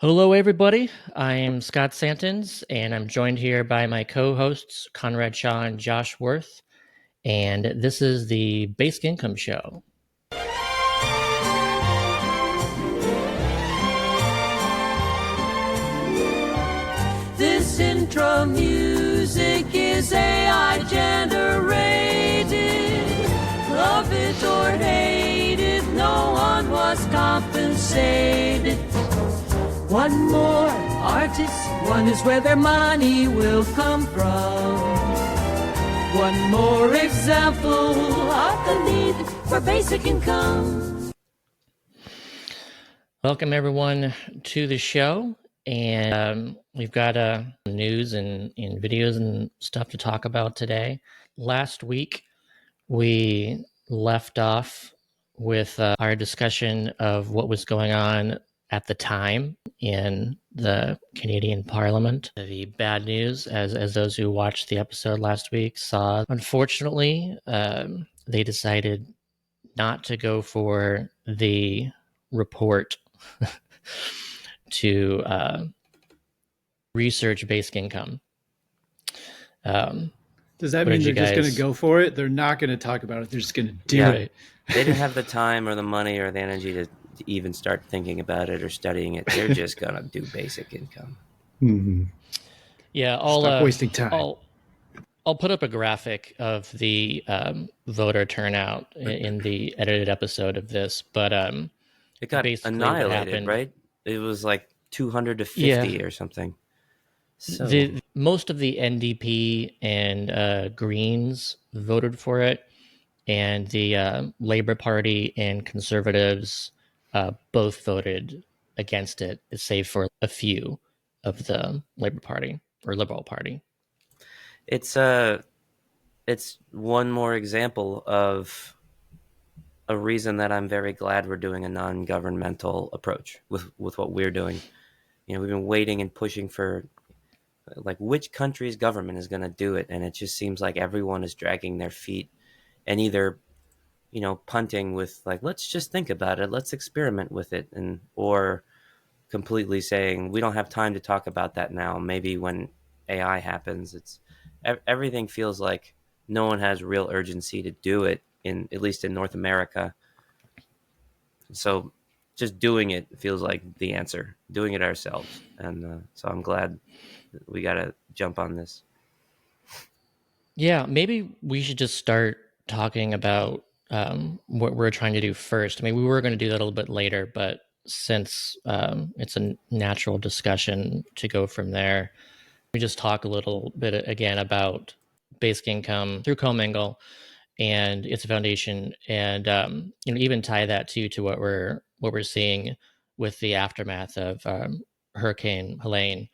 Hello, everybody. I'm Scott Santens, and I'm joined here by my co-hosts, Conrad Shaw and Josh Worth. And this is the Basic Income Show. This intro music is AI generated. Love it or hate it, no one was compensated. One more artist, one is where their money will come from. One more example of the need for basic income. Welcome, everyone, to the show. And we've got news and videos and stuff to talk about today. Last week, we left off with our discussion of what was going on at the time in the Canadian Parliament. The bad news, as those who watched the episode last week saw, unfortunately, they decided not to go for the report to research basic income. Does that mean they're just going to go for it? They're not going to talk about it. They're just going to do it. They didn't have the time or the money or the energy to even start thinking about it or studying it. They're just going to do basic income. Mm-hmm. Yeah, stop wasting time. I'll put up a graphic of the voter turnout in the edited episode of this, but it got annihilated, right? It was like 200 to 50 or something. So most of the NDP and Greens voted for it, and the Labour Party and Conservatives both voted against it, save for a few of the Labour Party or Liberal Party. It's one more example of a reason that I'm very glad we're doing a non-governmental approach with what we're doing. You know, we've been waiting and pushing for like which country's government is going to do it, and it just seems like everyone is dragging their feet and either, you know, punting with like, let's just think about it, let's experiment with it, and or completely saying we don't have time to talk about that now. Maybe when AI happens, everything feels like no one has real urgency to do it, at least in North America. So just doing it feels like the answer, doing it ourselves. And so I'm glad we got to jump on this. Yeah, maybe we should just start talking about what we're trying to do first. I mean, we were going to do that a little bit later, but since it's a natural discussion to go from there, we just talk a little bit again about basic income through Comingle and its foundation, and even tie that to what we're seeing with the aftermath of Hurricane Helene,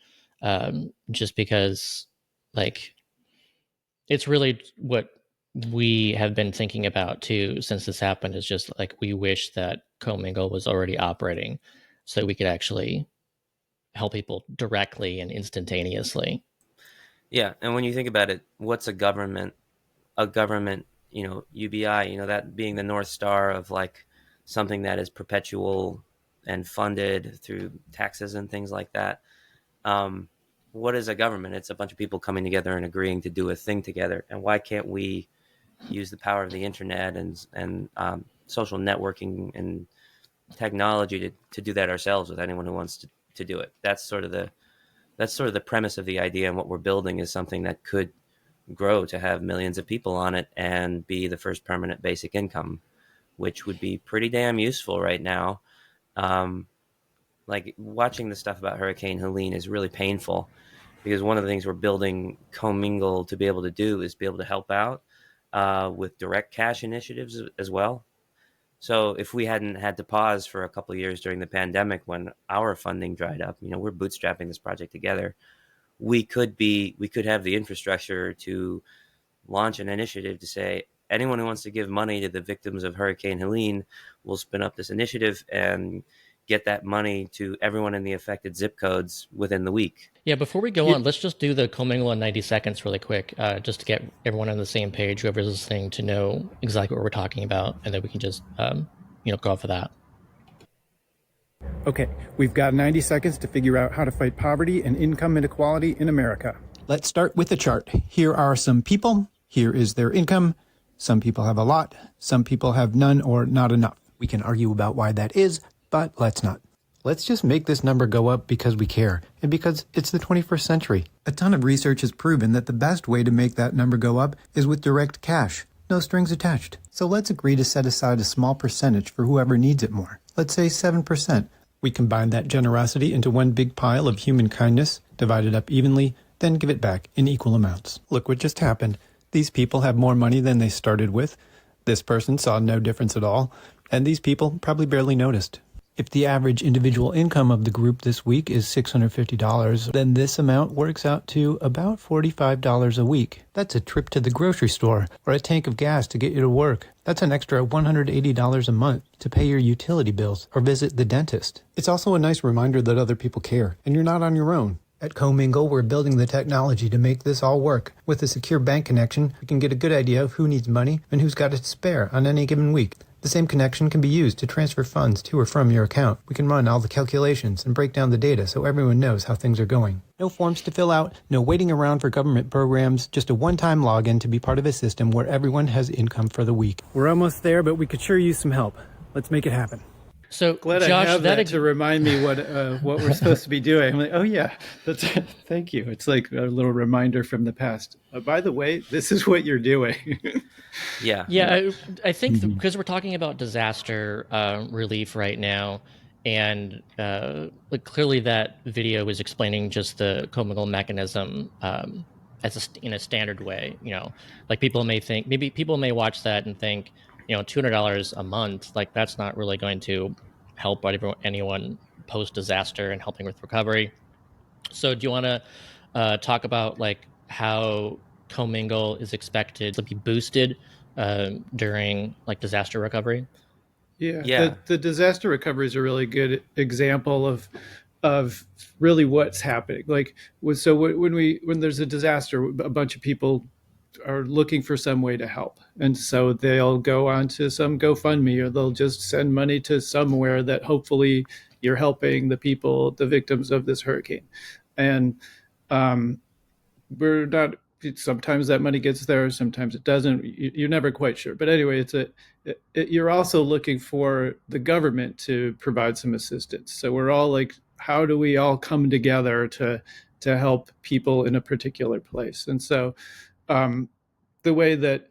just because like it's really what we have been thinking about too since this happened, is just like we wish that Comingle was already operating so we could actually help people directly and instantaneously. Yeah, and when you think about it, what's a government, UBI, that being the North Star of like something that is perpetual and funded through taxes and things like that. What is a government? It's a bunch of people coming together and agreeing to do a thing together. And why can't we use the power of the internet and social networking and technology to do that ourselves with anyone who wants to do it? That's sort of the premise of the idea. And what we're building is something that could grow to have millions of people on it and be the first permanent basic income, which would be pretty damn useful right now. Like watching the stuff about Hurricane Helene is really painful, because one of the things we're building Comingle to be able to do is be able to help out with direct cash initiatives as well. So if we hadn't had to pause for a couple of years during the pandemic when our funding dried up, we're bootstrapping this project together. We could have the infrastructure to launch an initiative to say anyone who wants to give money to the victims of Hurricane Helene will spin up this initiative and get that money to everyone in the affected zip codes within the week. Yeah, before we go on, let's just do the Comingle in 90 seconds really quick, just to get everyone on the same page, whoever's listening, to know exactly what we're talking about, and then we can just, go off of that. Okay, we've got 90 seconds to figure out how to fight poverty and income inequality in America. Let's start with the chart. Here are some people. Here is their income. Some people have a lot. Some people have none or not enough. We can argue about why that is, but let's not. Let's just make this number go up because we care and because it's the 21st century. A ton of research has proven that the best way to make that number go up is with direct cash. No strings attached. So let's agree to set aside a small percentage for whoever needs it more. Let's say 7%. We combine that generosity into one big pile of human kindness, divide it up evenly, then give it back in equal amounts. Look what just happened. These people have more money than they started with. This person saw no difference at all, and these people probably barely noticed. If the average individual income of the group this week is $650, then this amount works out to about $45 a week. That's a trip to the grocery store or a tank of gas to get you to work. That's an extra $180 a month to pay your utility bills or visit the dentist. It's also a nice reminder that other people care, and you're not on your own. At Comingle, we're building the technology to make this all work. With a secure bank connection, we can get a good idea of who needs money and who's got it to spare on any given week. The same connection can be used to transfer funds to or from your account. We can run all the calculations and break down the data so everyone knows how things are going. No forms to fill out, no waiting around for government programs, just a one-time login to be part of a system where everyone has income for the week. We're almost there, but we could sure use some help. Let's make it happen. So, glad Josh, I have that to remind me what we're supposed to be doing. I'm like, oh yeah, that's thank you. It's like a little reminder from the past. By the way, this is what you're doing. Yeah. I think because we're talking about disaster relief right now, and clearly that video is explaining just the Comingle mechanism in a standard way. Like people may think, maybe people may watch that and think, $200 a month, like that's not really going to help anyone post disaster and helping with recovery. So do you want to talk about like how Comingle is expected to be boosted during like disaster recovery? Yeah. The disaster recovery is a really good example of really what's happening. Like, so when there's a disaster, a bunch of people are looking for some way to help, and so they'll go on to some GoFundMe, or they'll just send money to somewhere that hopefully you're helping the people, the victims of this hurricane. And we're not. Sometimes that money gets there, sometimes it doesn't. You're never quite sure. But anyway, you're also looking for the government to provide some assistance. So we're all like, how do we all come together to help people in a particular place? And so the way that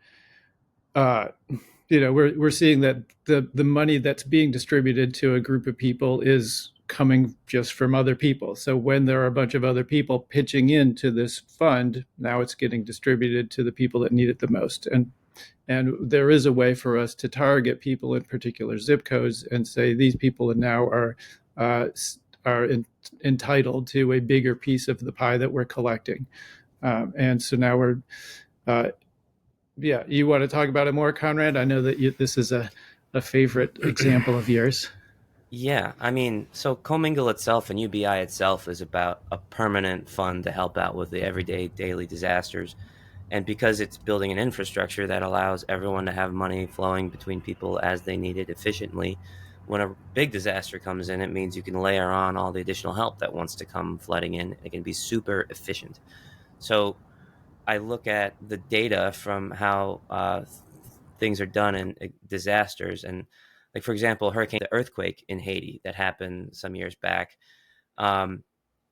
we're seeing that the money that's being distributed to a group of people is coming just from other people. So when there are a bunch of other people pitching into this fund, now it's getting distributed to the people that need it the most. And there is a way for us to target people in particular zip codes and say these people now are entitled to a bigger piece of the pie that we're collecting. And so now we're, you want to talk about it more, Conrad? I know that this is a favorite example of yours. Yeah, I mean, so Comingle itself and UBI itself is about a permanent fund to help out with the everyday daily disasters. And because it's building an infrastructure that allows everyone to have money flowing between people as they need it efficiently, when a big disaster comes in, it means you can layer on all the additional help that wants to come flooding in. It can be super efficient. So I look at the data from how things are done in disasters. And like, for example, the earthquake in Haiti that happened some years back,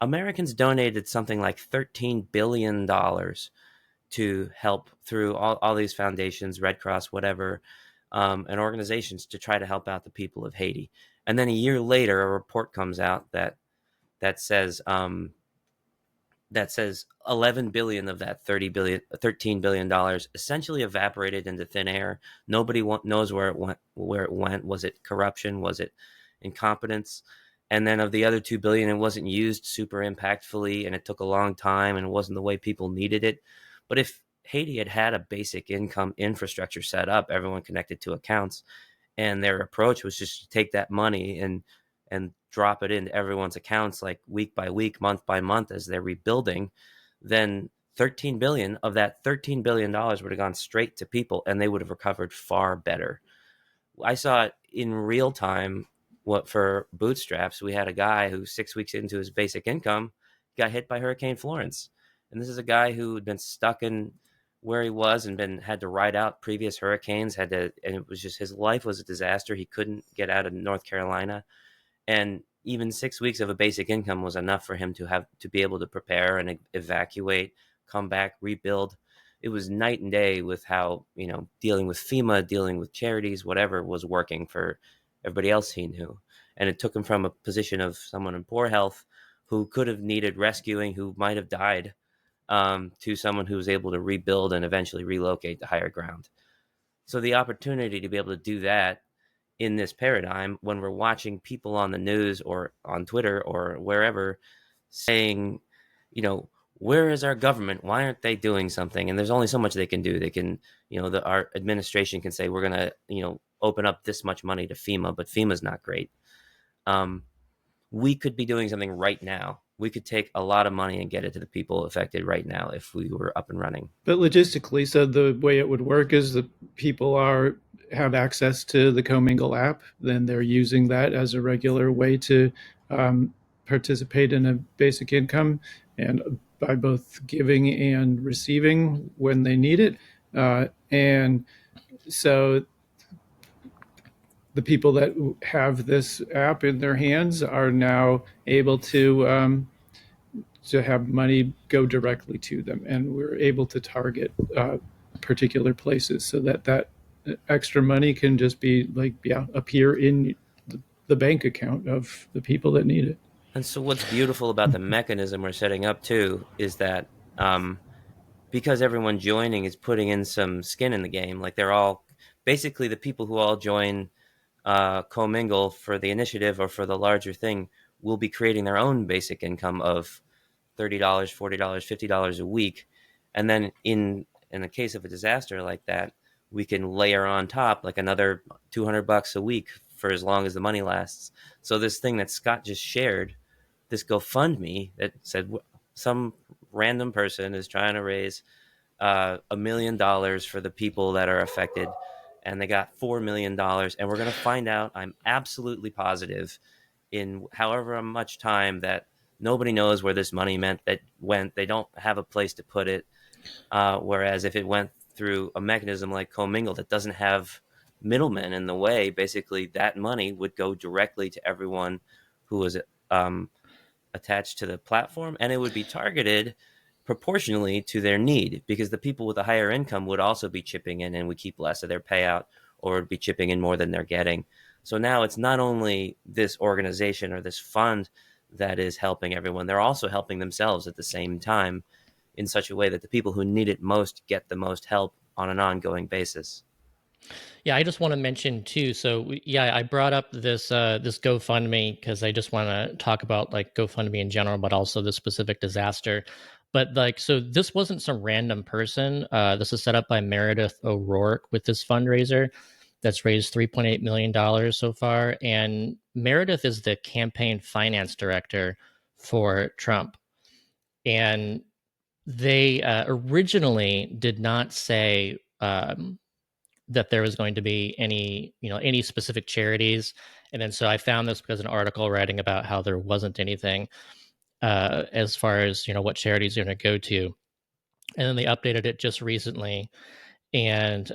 Americans donated something like $13 billion to help through all these foundations, Red Cross, whatever, and organizations to try to help out the people of Haiti. And then a year later, a report comes out that says 11 billion of that $13 billion essentially evaporated into thin air. Nobody knows where it went. Was it corruption? Was it incompetence? And then of the other 2 billion, it wasn't used super impactfully, and it took a long time, and it wasn't the way people needed it. But if Haiti had a basic income infrastructure set up, everyone connected to accounts, and their approach was just to take that money and drop it into everyone's accounts, like week by week, month by month, as they're rebuilding, then 13 billion of that $13 billion would have gone straight to people, and they would have recovered far better. I saw it in real time what for bootstraps, we had a guy who 6 weeks into his basic income got hit by Hurricane Florence. And this is a guy who had been stuck in where he was and had to ride out previous hurricanes, and it was just, his life was a disaster. He couldn't get out of North Carolina. And even 6 weeks of a basic income was enough for him to be able to prepare and evacuate, come back, rebuild. It was night and day with how, dealing with FEMA, dealing with charities, whatever was working for everybody else he knew. And it took him from a position of someone in poor health who could have needed rescuing, who might have died, to someone who was able to rebuild and eventually relocate to higher ground. So the opportunity to be able to do that in this paradigm, when we're watching people on the news or on Twitter or wherever saying, where is our government? Why aren't they doing something? And there's only so much they can do. They can, our administration can say, we're going to, open up this much money to FEMA, but FEMA's not great. We could be doing something right now. We could take a lot of money and get it to the people affected right now if we were up and running. But logistically, so the way it would work is the people have access to the Comingle app, then they're using that as a regular way to participate in a basic income, and by both giving and receiving when they need it. And so the people that have this app in their hands are now able to have money go directly to them, and we're able to target particular places so that extra money can just be appear in the bank account of the people that need it. And so what's beautiful about the mechanism we're setting up too is that because everyone joining is putting in some skin in the game, like they're all basically the people who all join Comingle for the initiative or for the larger thing will be creating their own basic income of $30, $40, $50 a week. And then in the case of a disaster like that, we can layer on top like another $200 a week for as long as the money lasts. So this thing that Scott just shared, this GoFundMe that said some random person is trying to raise $1 million for the people that are affected, and they got $4 million. And we're going to find out, I'm absolutely positive, in however much time, that nobody knows where this money went. They don't have a place to put it. Whereas if it went through a mechanism like Comingle that doesn't have middlemen in the way, basically that money would go directly to everyone who was attached to the platform, and it would be targeted proportionally to their need, because the people with a higher income would also be chipping in and would keep less of their payout, or would be chipping in more than they're getting. So now it's not only this organization or this fund that is helping everyone, they're also helping themselves at the same time in such a way that the people who need it most get the most help on an ongoing basis. Yeah, I just want to mention too. So yeah, I brought up this this GoFundMe because I just want to talk about like GoFundMe in general, but also the specific disaster. But like, so this wasn't some random person. This is set up by Meredith O'Rourke with this fundraiser that's raised $3.8 million so far. And Meredith is the campaign finance director for Trump. And they originally did not say that there was going to be any specific charities. And then so I found this because an article writing about how there wasn't anything as far as, what charities are going to go to. And then they updated it just recently. And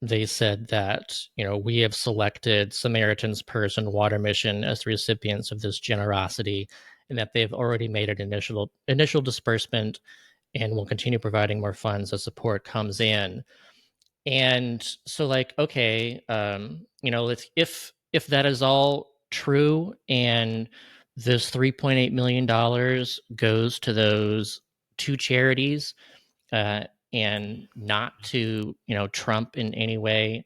they said that, we have selected Samaritan's Purse and Water Mission as the recipients of this generosity, and that they've already made an initial disbursement and will continue providing more funds as support comes in. And so, like, okay, if that is all true, and this $3.8 million goes to those two charities, and not to Trump in any way,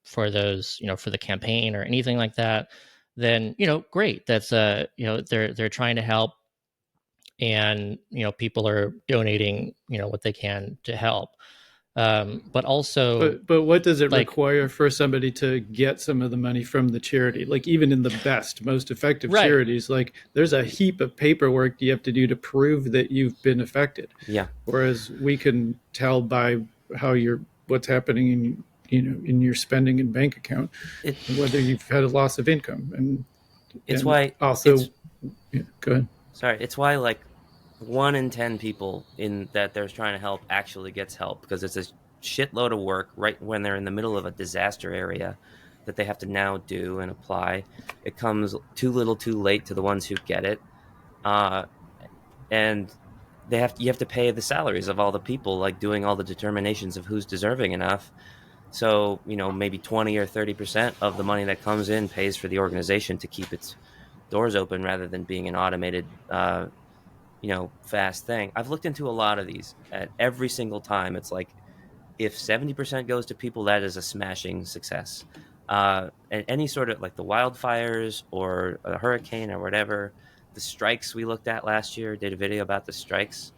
for those for the campaign or anything like that, then great. That's they're trying to help, and people are donating what they can to help. But also, but what does it like, require for somebody to get some of the money from the charity? Like, even in the best, most effective right. charities, like, there's a heap of paperwork you have to do to prove that you've been affected. Yeah. Whereas we can tell by what's happening in in your spending and bank account, It, whether you've had a loss of income. it's And why also, yeah, go ahead. sorry, it's why like 1 in 10 people in that they're trying to help actually gets help, because it's a shitload of work right when they're in the middle of a disaster area that they have to now do and apply. It comes too little too late to the ones who get it. Uh, and you have to pay the salaries of all the people like doing all the determinations of who's deserving enough. So, maybe 20 or 30% of the money that comes in pays for the organization to keep its doors open rather than being an automated fast thing. I've looked into a lot of these, and every single time it's like, if 70% goes to people, that is a smashing success. And any sort of like the wildfires or a hurricane or whatever, the strikes we looked at last year, did a video about the strikes.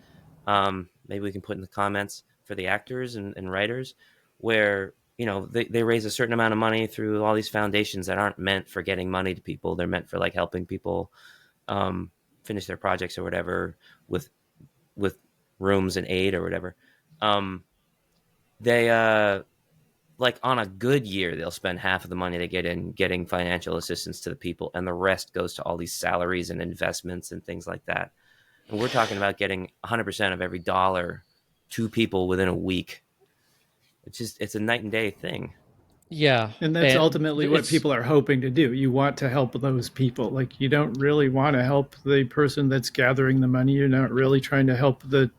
Maybe we can put in the comments for the actors and writers, where they raise a certain amount of money through all these foundations that aren't meant for getting money to people. They're meant for like helping people finish their projects or whatever with rooms and aid or whatever. They like on a good year, they'll spend half of the money they get in getting financial assistance to the people, and the rest goes to all these salaries and investments and things like that. And we're talking about getting 100% of every dollar to people within a week. It's a night and day thing. Yeah, And that's and ultimately what it's people are hoping to do. You want to help those people. Like, you don't really want to help the person that's gathering the money. You're not really trying to help the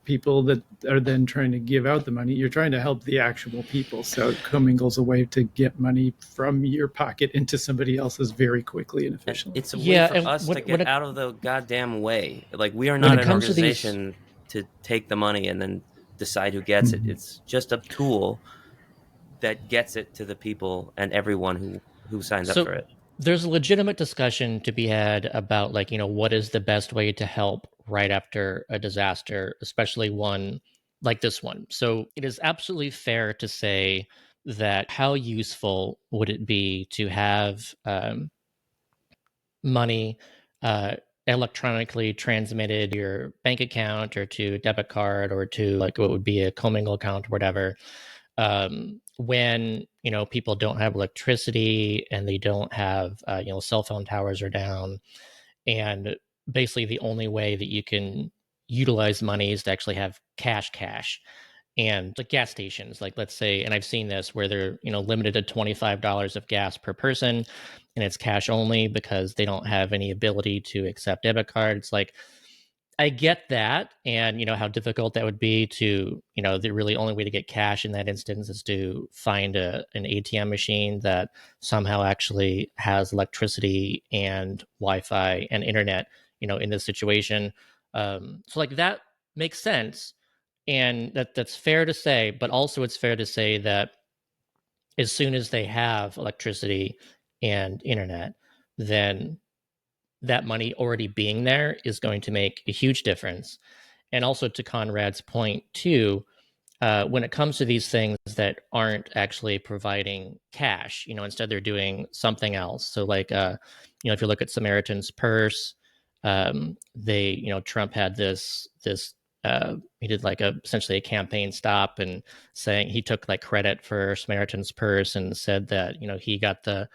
people that are then trying to give out the money. You're trying to help the actual people. So Commingle's a way to get money from your pocket into somebody else's very quickly and efficiently. It's a way yeah, for and us to get out of the goddamn way. Like, we are when not it an comes to these, organization to take the money and then decide who gets it. It's just a tool that gets it to the people and everyone who signs up so for it. there's a legitimate discussion to be had about like what is the best way to help right after a disaster, especially one like this one. So it is absolutely fair to say that how useful would it be to have money uh, electronically transmitted to your bank account or to a debit card or to like what would be a Comingle account or whatever, when people don't have electricity and they don't have cell phone towers are down, and basically the only way that you can utilize money is to actually have cash. And like gas stations, like let's say, and I've seen this where they're limited to $25 of gas per person, and it's cash only because they don't have any ability to accept debit cards. Like, I get that, and how difficult that would be to, the really only way to get cash in that instance is to find an ATM machine that somehow actually has electricity and Wi-Fi and internet, in this situation. So like that makes sense, and that's fair to say, but also it's fair to say that as soon as they have electricity and internet, then that money already being there is going to make a huge difference. And also to Conrad's point too, when it comes to these things that aren't actually providing cash, instead they're doing something else. So like, if you look at Samaritan's Purse, they, Trump had this. He did like essentially a campaign stop and saying he took like credit for Samaritan's Purse and said that he got the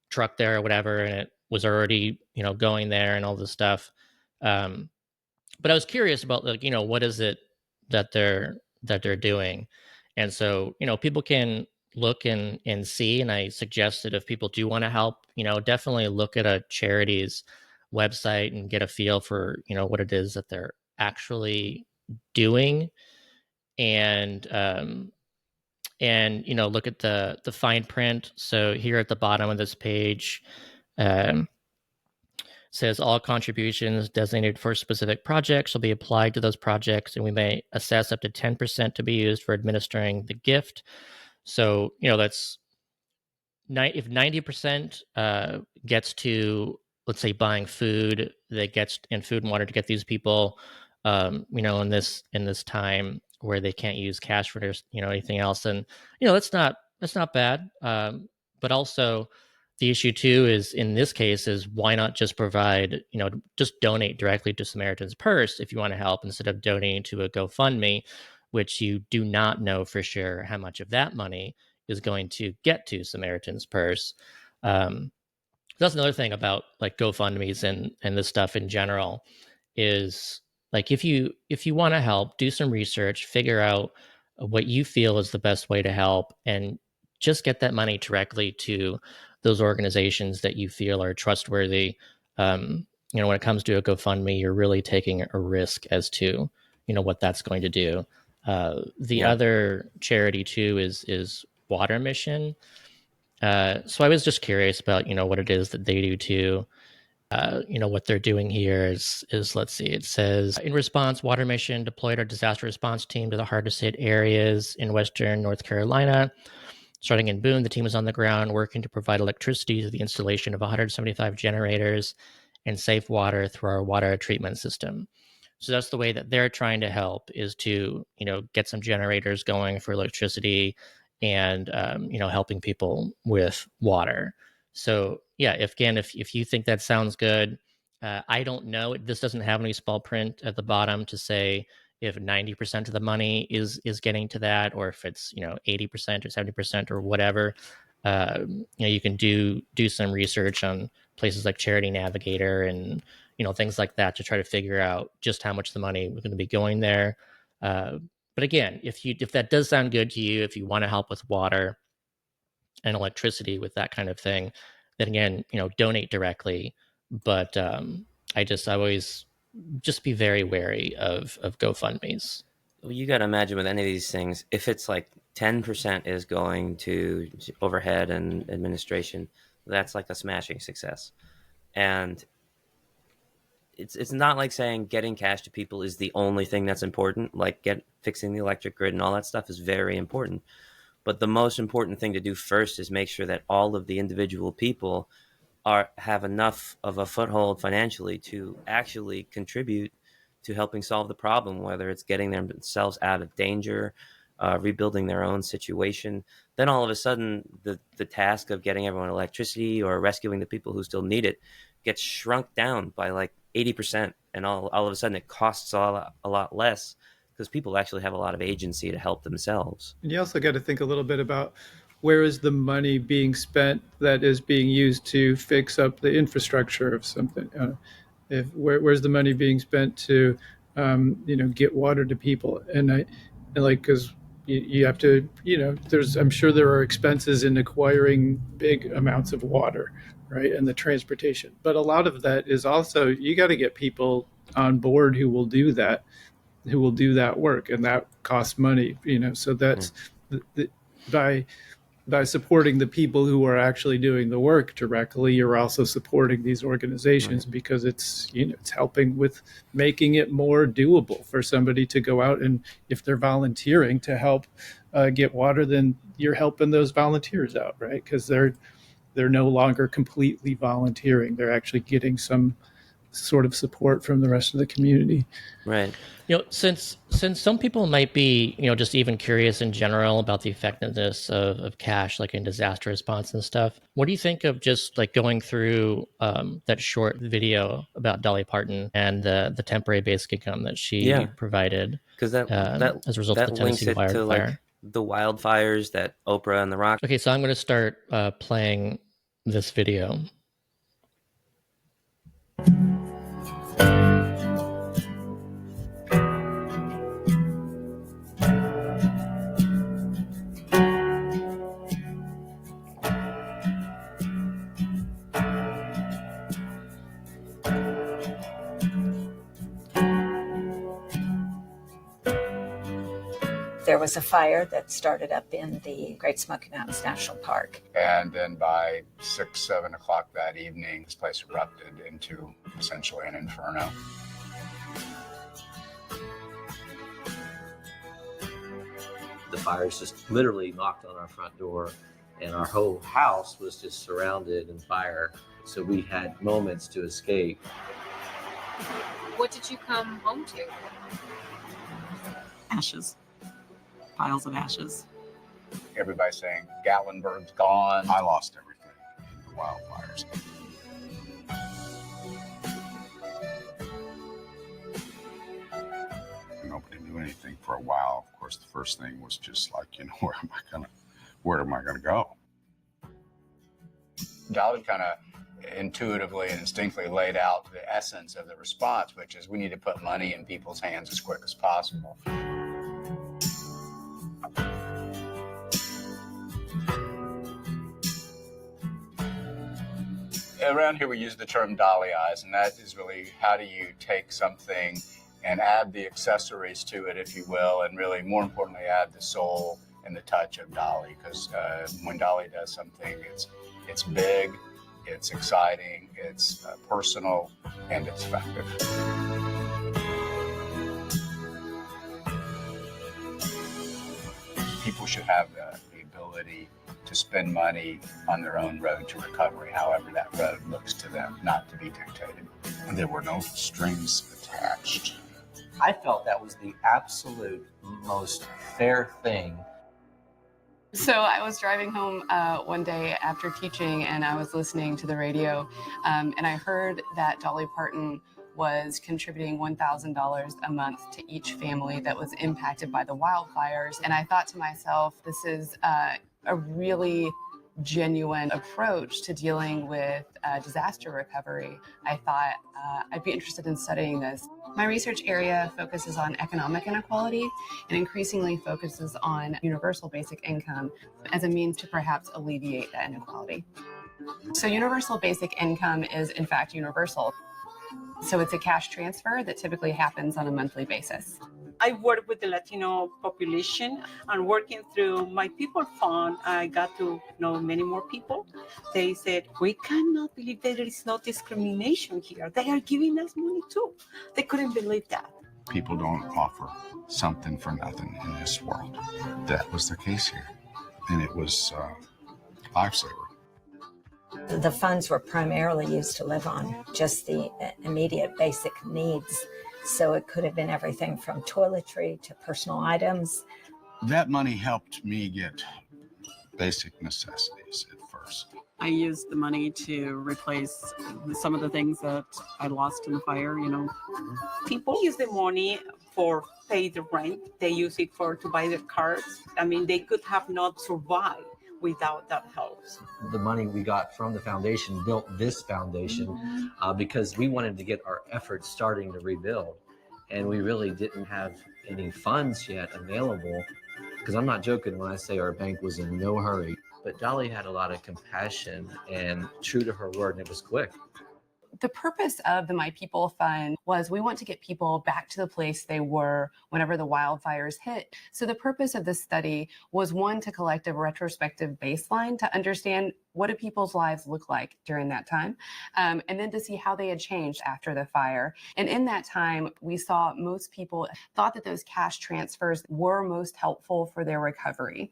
truck there or whatever, and it was already going there and all this stuff. Um, but I was curious about like what is it that they're doing, and so people can look and see. And I suggest that if people do want to help, definitely look at a charity's website and get a feel for what it is that they're actually doing, and look at the fine print. So here at the bottom of this page, um, says all contributions designated for specific projects shall be applied to those projects, and we may assess up to 10% to be used for administering the gift. So that's if 90% gets to, let's say, buying food that gets and food and water to get these people, in this time where they can't use cash for their, anything else, then that's not bad. But also the issue too is in this case is why not just provide, just donate directly to Samaritan's Purse if you want to help instead of donating to a GoFundMe, which you do not know for sure how much of that money is going to get to Samaritan's Purse. That's another thing about like GoFundMe's and this stuff in general is like if you want to help, do some research, figure out what you feel is the best way to help, and just get that money directly to those organizations that you feel are trustworthy. When it comes to a GoFundMe, you're really taking a risk as to what that's going to do. The other charity too is Water Mission. So I was just curious about what it is that they do too. What they're doing here is let's see, it says in response, Water Mission deployed our disaster response team to the hardest hit areas in Western North Carolina. Starting in Boone, the team was on the ground working to provide electricity to the installation of 175 generators and safe water through our water treatment system. So that's the way that they're trying to help, is to get some generators going for electricity and helping people with water. So yeah, if you think that sounds good, I don't know. This doesn't have any small print at the bottom to say if 90% of the money is getting to that, or if it's 80% or 70% or whatever. You can do some research on places like Charity Navigator and things like that to try to figure out just how much the money was going to be going there. But again, if that does sound good to you, if you want to help with water and electricity with that kind of thing, then again, donate directly. But I always just be very wary of GoFundMes. Well, you got to imagine with any of these things, if it's like 10% is going to overhead and administration, that's like a smashing success. And it's not like saying getting cash to people is the only thing that's important. Like fixing the electric grid and all that stuff is very important. But the most important thing to do first is make sure that all of the individual people have enough of a foothold financially to actually contribute to helping solve the problem, whether it's getting themselves out of danger, rebuilding their own situation. Then all of a sudden, the task of getting everyone electricity or rescuing the people who still need it gets shrunk down by like 80%. And all of a sudden it costs a lot less because people actually have a lot of agency to help themselves. And you also got to think a little bit about where is the money being spent that is being used to fix up the infrastructure of something. Where's the money being spent to, get water to people? Because you have to, I'm sure there are expenses in acquiring big amounts of water, right? And the transportation. But a lot of that is also, you got to get people on board who will do that work. And that costs money, so that's by supporting the people who are actually doing the work directly, you're also supporting these organizations, right? Because it's it's helping with making it more doable for somebody to go out, and if they're volunteering to help get water, then you're helping those volunteers out, right? Because they're no longer completely volunteering; they're actually getting some sort of support from the rest of the community. Right. Since some people might be, just even curious in general about the effectiveness of cash, like in disaster response and stuff, what do you think of just like going through that short video about Dolly Parton and the temporary basic income that she provided? Because that as a result of the Tennessee links it to like the wildfires that Oprah and The Rock. Okay, so I'm going to start playing this video. There was a fire that started up in the Great Smoky Mountains National Park. And then by 6, 7 o'clock that evening, this place erupted into essentially an inferno. The fires just literally knocked on our front door, and our whole house was just surrounded in fire. So we had moments to escape. What did you come home to? Ashes. Piles of ashes. Everybody saying Gatlinburg's gone. I lost everything in the wildfires. Nobody knew anything for a while. Of course, the first thing was just like, where am I gonna go? Dolly kind of intuitively and instinctively laid out the essence of the response, which is we need to put money in people's hands as quick as possible. Around here we use the term dolly eyes, and that is really how do you take something and add the accessories to it, if you will, and really, more importantly, add the soul and the touch of Dolly, because when Dolly does something, it's big, it's exciting, it's personal, and it's effective. People should have the ability to spend money on their own road to recovery, however that road looks to them, not to be dictated. There were no strings attached. I felt that was the absolute most fair thing. So I was driving home one day after teaching, and I was listening to the radio, and I heard that Dolly Parton was contributing $1,000 a month to each family that was impacted by the wildfires. And I thought to myself, this is a really genuine approach to dealing with disaster recovery. I thought I'd be interested in studying this. My research area focuses on economic inequality and increasingly focuses on universal basic income as a means to perhaps alleviate that inequality. So universal basic income is in fact universal. So it's a cash transfer that typically happens on a monthly basis. I work with the Latino population, and working through My People Fund, I got to know many more people. They said, we cannot believe that there is no discrimination here. They are giving us money too. They couldn't believe that. People don't offer something for nothing in this world. That was the case here, and it was a lifesaver. The funds were primarily used to live on, just the immediate basic needs. So it could have been everything from toiletry to personal items. That money helped me get basic necessities at first. I used the money to replace some of the things that I lost in the fire, People use the money for pay the rent. They use it to buy their cars. I mean, they could have not survived without that help. The money we got from the foundation built this foundation because we wanted to get our efforts starting to rebuild. And we really didn't have any funds yet available, because I'm not joking when I say our bank was in no hurry. But Dolly had a lot of compassion and true to her word, and it was quick. The purpose of the My People Fund was we want to get people back to the place they were whenever the wildfires hit. So the purpose of this study was, one, to collect a retrospective baseline to understand what do people's lives look like during that time, and then to see how they had changed after the fire. And in that time, we saw most people thought that those cash transfers were most helpful for their recovery.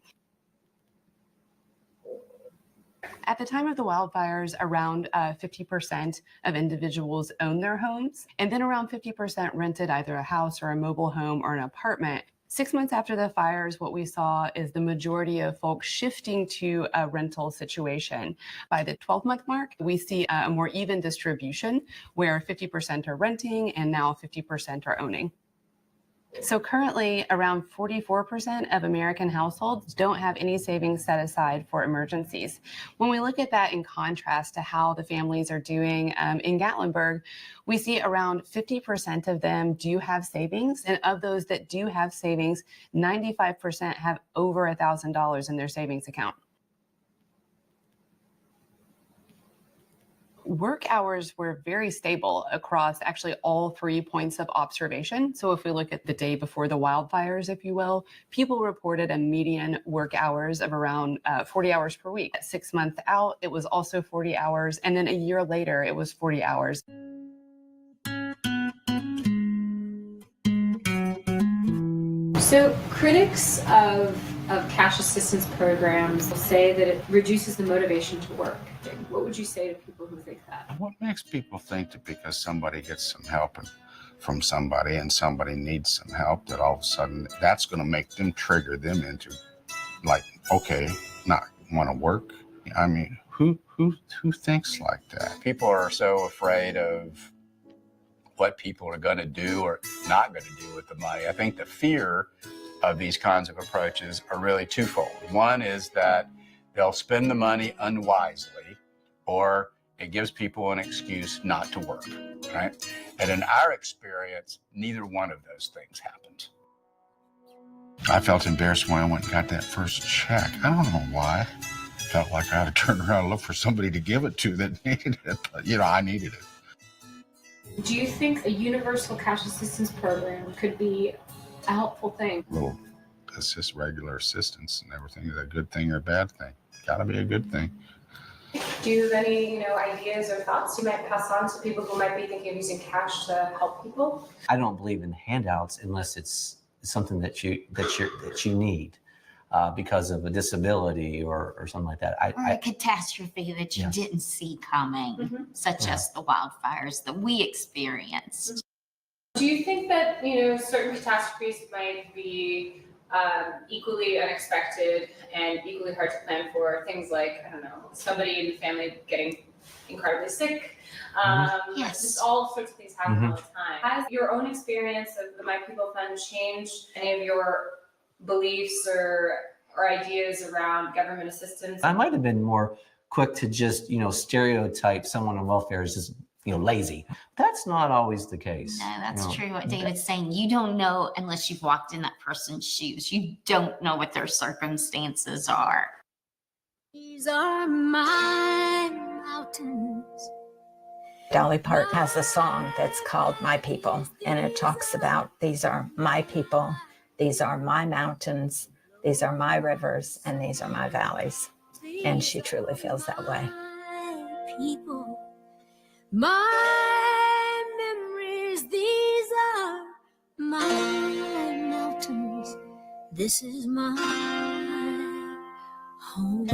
At the time of the wildfires, around 50% of individuals owned their homes, and then around 50% rented either a house or a mobile home or an apartment. 6 months after the fires, what we saw is the majority of folks shifting to a rental situation. By the 12-month mark, we see a more even distribution where 50% are renting and now 50% are owning. So currently, around 44% of American households don't have any savings set aside for emergencies. When we look at that in contrast to how the families are doing in Gatlinburg, we see around 50% of them do have savings. And of those that do have savings, 95% have over $1,000 in their savings account. Work hours were very stable across actually all 3 points of observation. So if we look at the day before the wildfires, if you will, people reported a median work hours of around 40 hours per week. 6 months out, it was also 40 hours. And then a year later, it was 40 hours. So critics of cash assistance programs say that it reduces the motivation to work. What would you say to people who think that? What makes people think that because somebody gets some help from somebody and somebody needs some help, that all of a sudden that's going to make them trigger them into, like, okay, not want to work? I mean, who thinks like that? People are so afraid of what people are going to do or not going to do with the money. I think the fear of these kinds of approaches are really twofold. One is that they'll spend the money unwisely, or it gives people an excuse not to work, right? And in our experience, neither one of those things happened. I felt embarrassed when I went and got that first check. I don't know why. Felt like I had to turn around and look for somebody to give it to that needed it, but I needed it. Do you think a universal cash assistance program could be a helpful thing? Well, it's just regular assistance, and everything is a good thing or a bad thing. Gotta be a good thing. Do you have any, ideas or thoughts you might pass on to people who might be thinking of using cash to help people? I don't believe in handouts unless it's something that you need because of a disability or something like that. Or a catastrophe that you didn't see coming, such as the wildfires that we experienced. Do you think that certain catastrophes might be equally unexpected and equally hard to plan for? Things like, I don't know, somebody in the family getting incredibly sick. Yes. Just all sorts of things happen all the time. Has your own experience of the My People Fund changed any of your beliefs or ideas around government assistance? I might have been more quick to just, stereotype someone on welfare as just, lazy. That's not always the case. No, that's true what David's saying. You don't know unless you've walked in that person's shoes. You don't know what their circumstances are. These are my mountains. Dolly Parton has a song that's called My People, and it talks about these are my people, these are my mountains, these are my rivers, and these are my valleys. And she truly feels that way. People, my memories, these are my mountains, this is my home.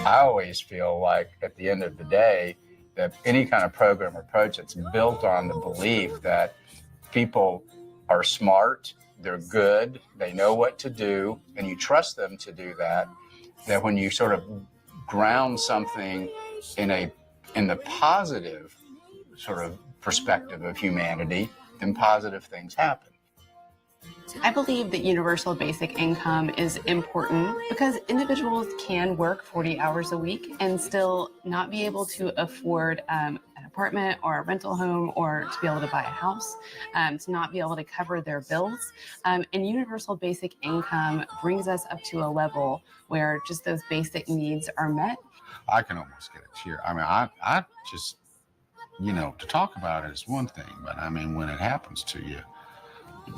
I always feel like at the end of the day that any kind of program or approach that's built on the belief that people are smart, they're good, they know what to do, and you trust them to do that, that when you sort of ground something in the positive sort of perspective of humanity, then positive things happen. I believe that universal basic income is important because individuals can work 40 hours a week and still not be able to afford an apartment or a rental home or to be able to buy a house, to not be able to cover their bills. And universal basic income brings us up to a level where just those basic needs are met. I can almost get a tear. I mean, I just, to talk about it is one thing, but I mean, when it happens to you,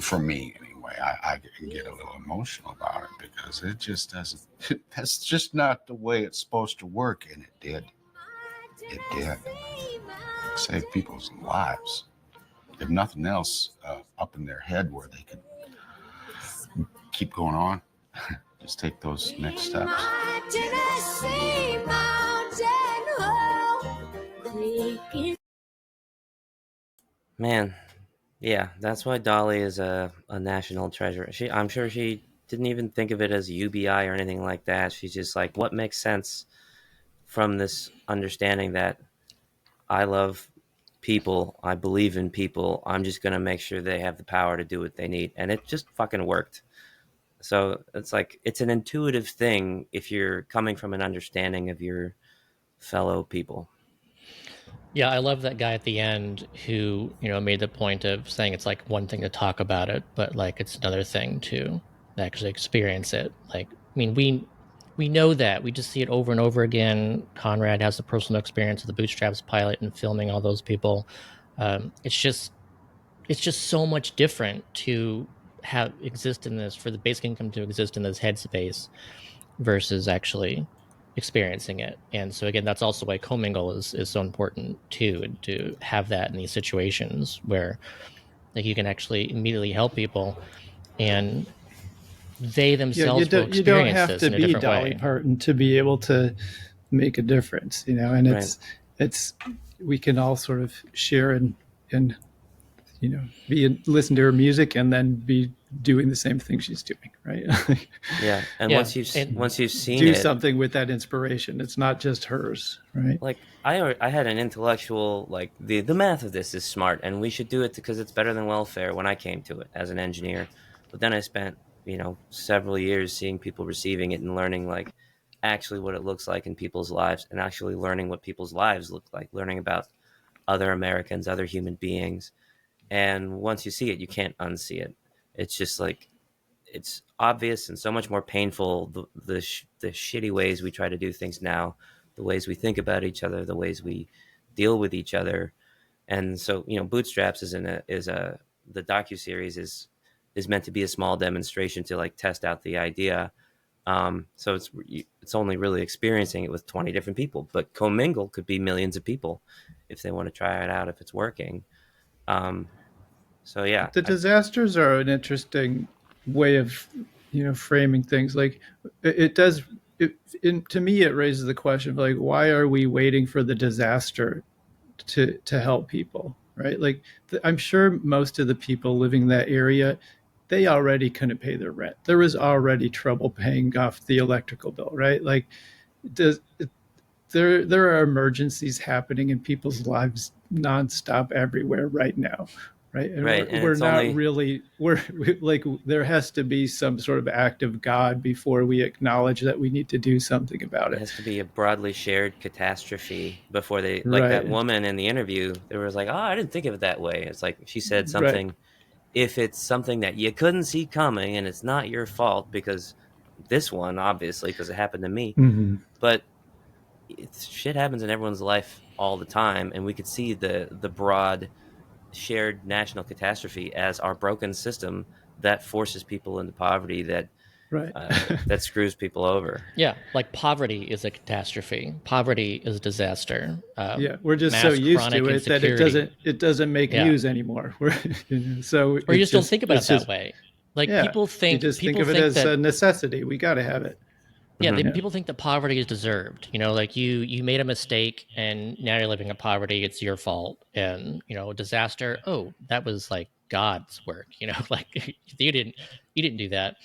for me anyway, I can get a little emotional about it because it just doesn't, that's just not the way it's supposed to work. And it did. It did. It saved people's lives. If nothing else, up in their head where they could keep going on, just take those next steps. Man, yeah, that's why Dolly is a national treasure. I'm sure she didn't even think of it as UBI or anything like that. She's just like, what makes sense from this understanding that I love people, I believe in people, I'm just going to make sure they have the power to do what they need. And it just fucking worked. So it's like, it's an intuitive thing if you're coming from an understanding of your fellow people. Yeah, I love that guy at the end who, made the point of saying it's like one thing to talk about it, but like it's another thing to actually experience it. Like, I mean, we know that. We just see it over and over again. Conrad has the personal experience of the Bootstraps pilot and filming all those people. It's just so much different to exist in this, for the basic income to exist in this headspace versus actually experiencing it. And so again, that's also why Comingle is so important too, and to have that in these situations where like you can actually immediately help people and they themselves will experience you don't have this to in a be different Dolly way. Parton to be able to make a difference, and it's we can all sort of share in listen to her music and then be doing the same thing she's doing, right? Yeah, and Yeah, once you've seen do it, something with that inspiration. It's not just hers, right? like I had an intellectual, like the math of this is smart and we should do it because it's better than welfare when I came to it as an engineer. But then I spent several years seeing people receiving it and learning like actually what it looks like in people's lives, and actually learning what people's lives look like, learning about other Americans, other human beings. And once you see it, you can't unsee it. It's just like, it's obvious and so much more painful, the shitty ways we try to do things now, the ways we think about each other, the ways we deal with each other. And so, Bootstraps is the docuseries is meant to be a small demonstration to like test out the idea. So it's only really experiencing it with 20 different people, but Comingle could be millions of people if they want to try it out, if it's working. So yeah, The disasters are an interesting way of framing things. Like it does to me it raises the question of like, why are we waiting for the disaster to help people, right? Like I'm sure most of the people living in that area, they already couldn't pay their rent. There was already trouble paying off the electrical bill, right? Like does there are emergencies happening in people's lives nonstop everywhere right now, right? And right, we're not really we're like, there has to be some sort of act of God before we acknowledge that we need to do something about it. It has to be a broadly shared catastrophe before they, like that woman in the interview, there was like, oh, I didn't think of it that way. It's like she said something, if it's something that you couldn't see coming and it's not your fault, because this one obviously, because it happened to me, but shit happens in everyone's life all the time, and we could see the broad shared national catastrophe as our broken system that forces people into poverty, that that screws people over. Yeah, like poverty is a catastrophe. Poverty is a disaster. We're just so used to it that it doesn't make news anymore. So or you just don't think about it that way. Like people think you just think of it as a necessity. We got to have it. Yeah, people think that poverty is deserved. Like you made a mistake and now you're living in poverty. It's your fault. And disaster. Oh, that was like God's work. Like you didn't do that.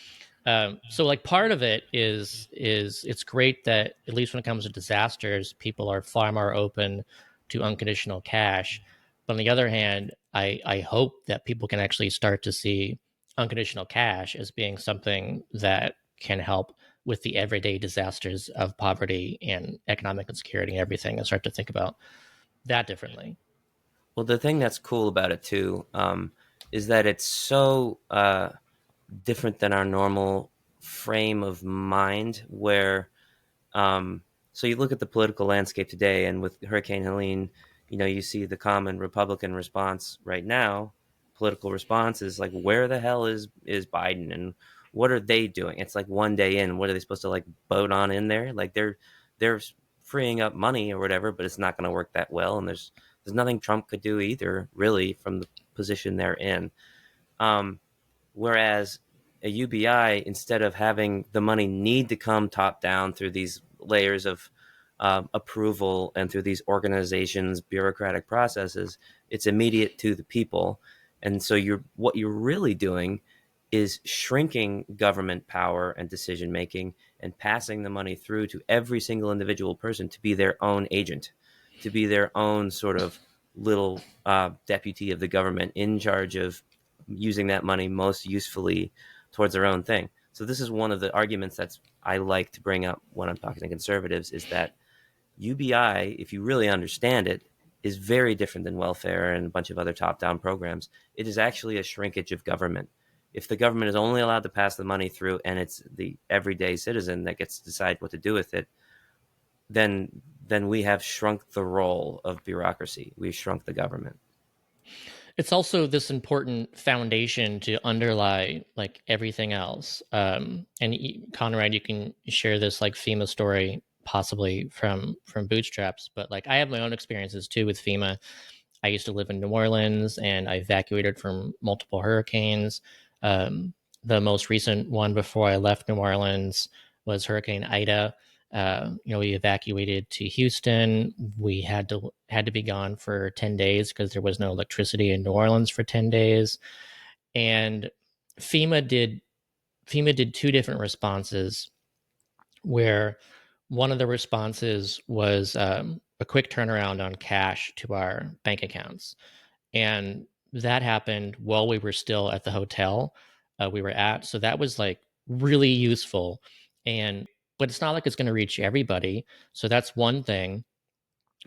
So like part of it is it's great that at least when it comes to disasters, people are far more open to unconditional cash. But on the other hand, I hope that people can actually start to see unconditional cash as being something that can help with the everyday disasters of poverty and economic insecurity and everything, and start to think about that differently. Well, the thing that's cool about it too is that it's so different than our normal frame of mind, where so you look at the political landscape today, and with Hurricane Helene, you see the common Republican response right now. Political response is like, where the hell is Biden, and what are they doing? It's like one day in, what are they supposed to like boat on in there? Like they're freeing up money or whatever, but it's not going to work that well. And there's nothing Trump could do either, really, from the position they're in. Whereas a UBI, instead of having the money need to come top down through these layers of approval and through these organizations, bureaucratic processes, it's immediate to the people. And so what you're really doing is shrinking government power and decision making and passing the money through to every single individual person to be their own agent, to be their own sort of little deputy of the government in charge of using that money most usefully towards their own thing. So this is one of the arguments that I like to bring up when I'm talking to conservatives, is that UBI, if you really understand it, is very different than welfare and a bunch of other top-down programs. It is actually a shrinkage of government. If the government is only allowed to pass the money through and it's the everyday citizen that gets to decide what to do with it, then we have shrunk the role of bureaucracy. We've shrunk the government. It's also this important foundation to underlie like everything else. And Conrad, you can share this like FEMA story possibly from Bootstraps, but like I have my own experiences too with FEMA. I used to live in New Orleans and I evacuated from multiple hurricanes. The most recent one before I left New Orleans was Hurricane Ida. We evacuated to Houston. We had to be gone for 10 days because there was no electricity in New Orleans for 10 days. And FEMA did 2 different responses, where one of the responses was a quick turnaround on cash to our bank accounts. And that happened while we were still at the hotel we were at. So that was like really useful. But it's not like it's going to reach everybody. So that's one thing.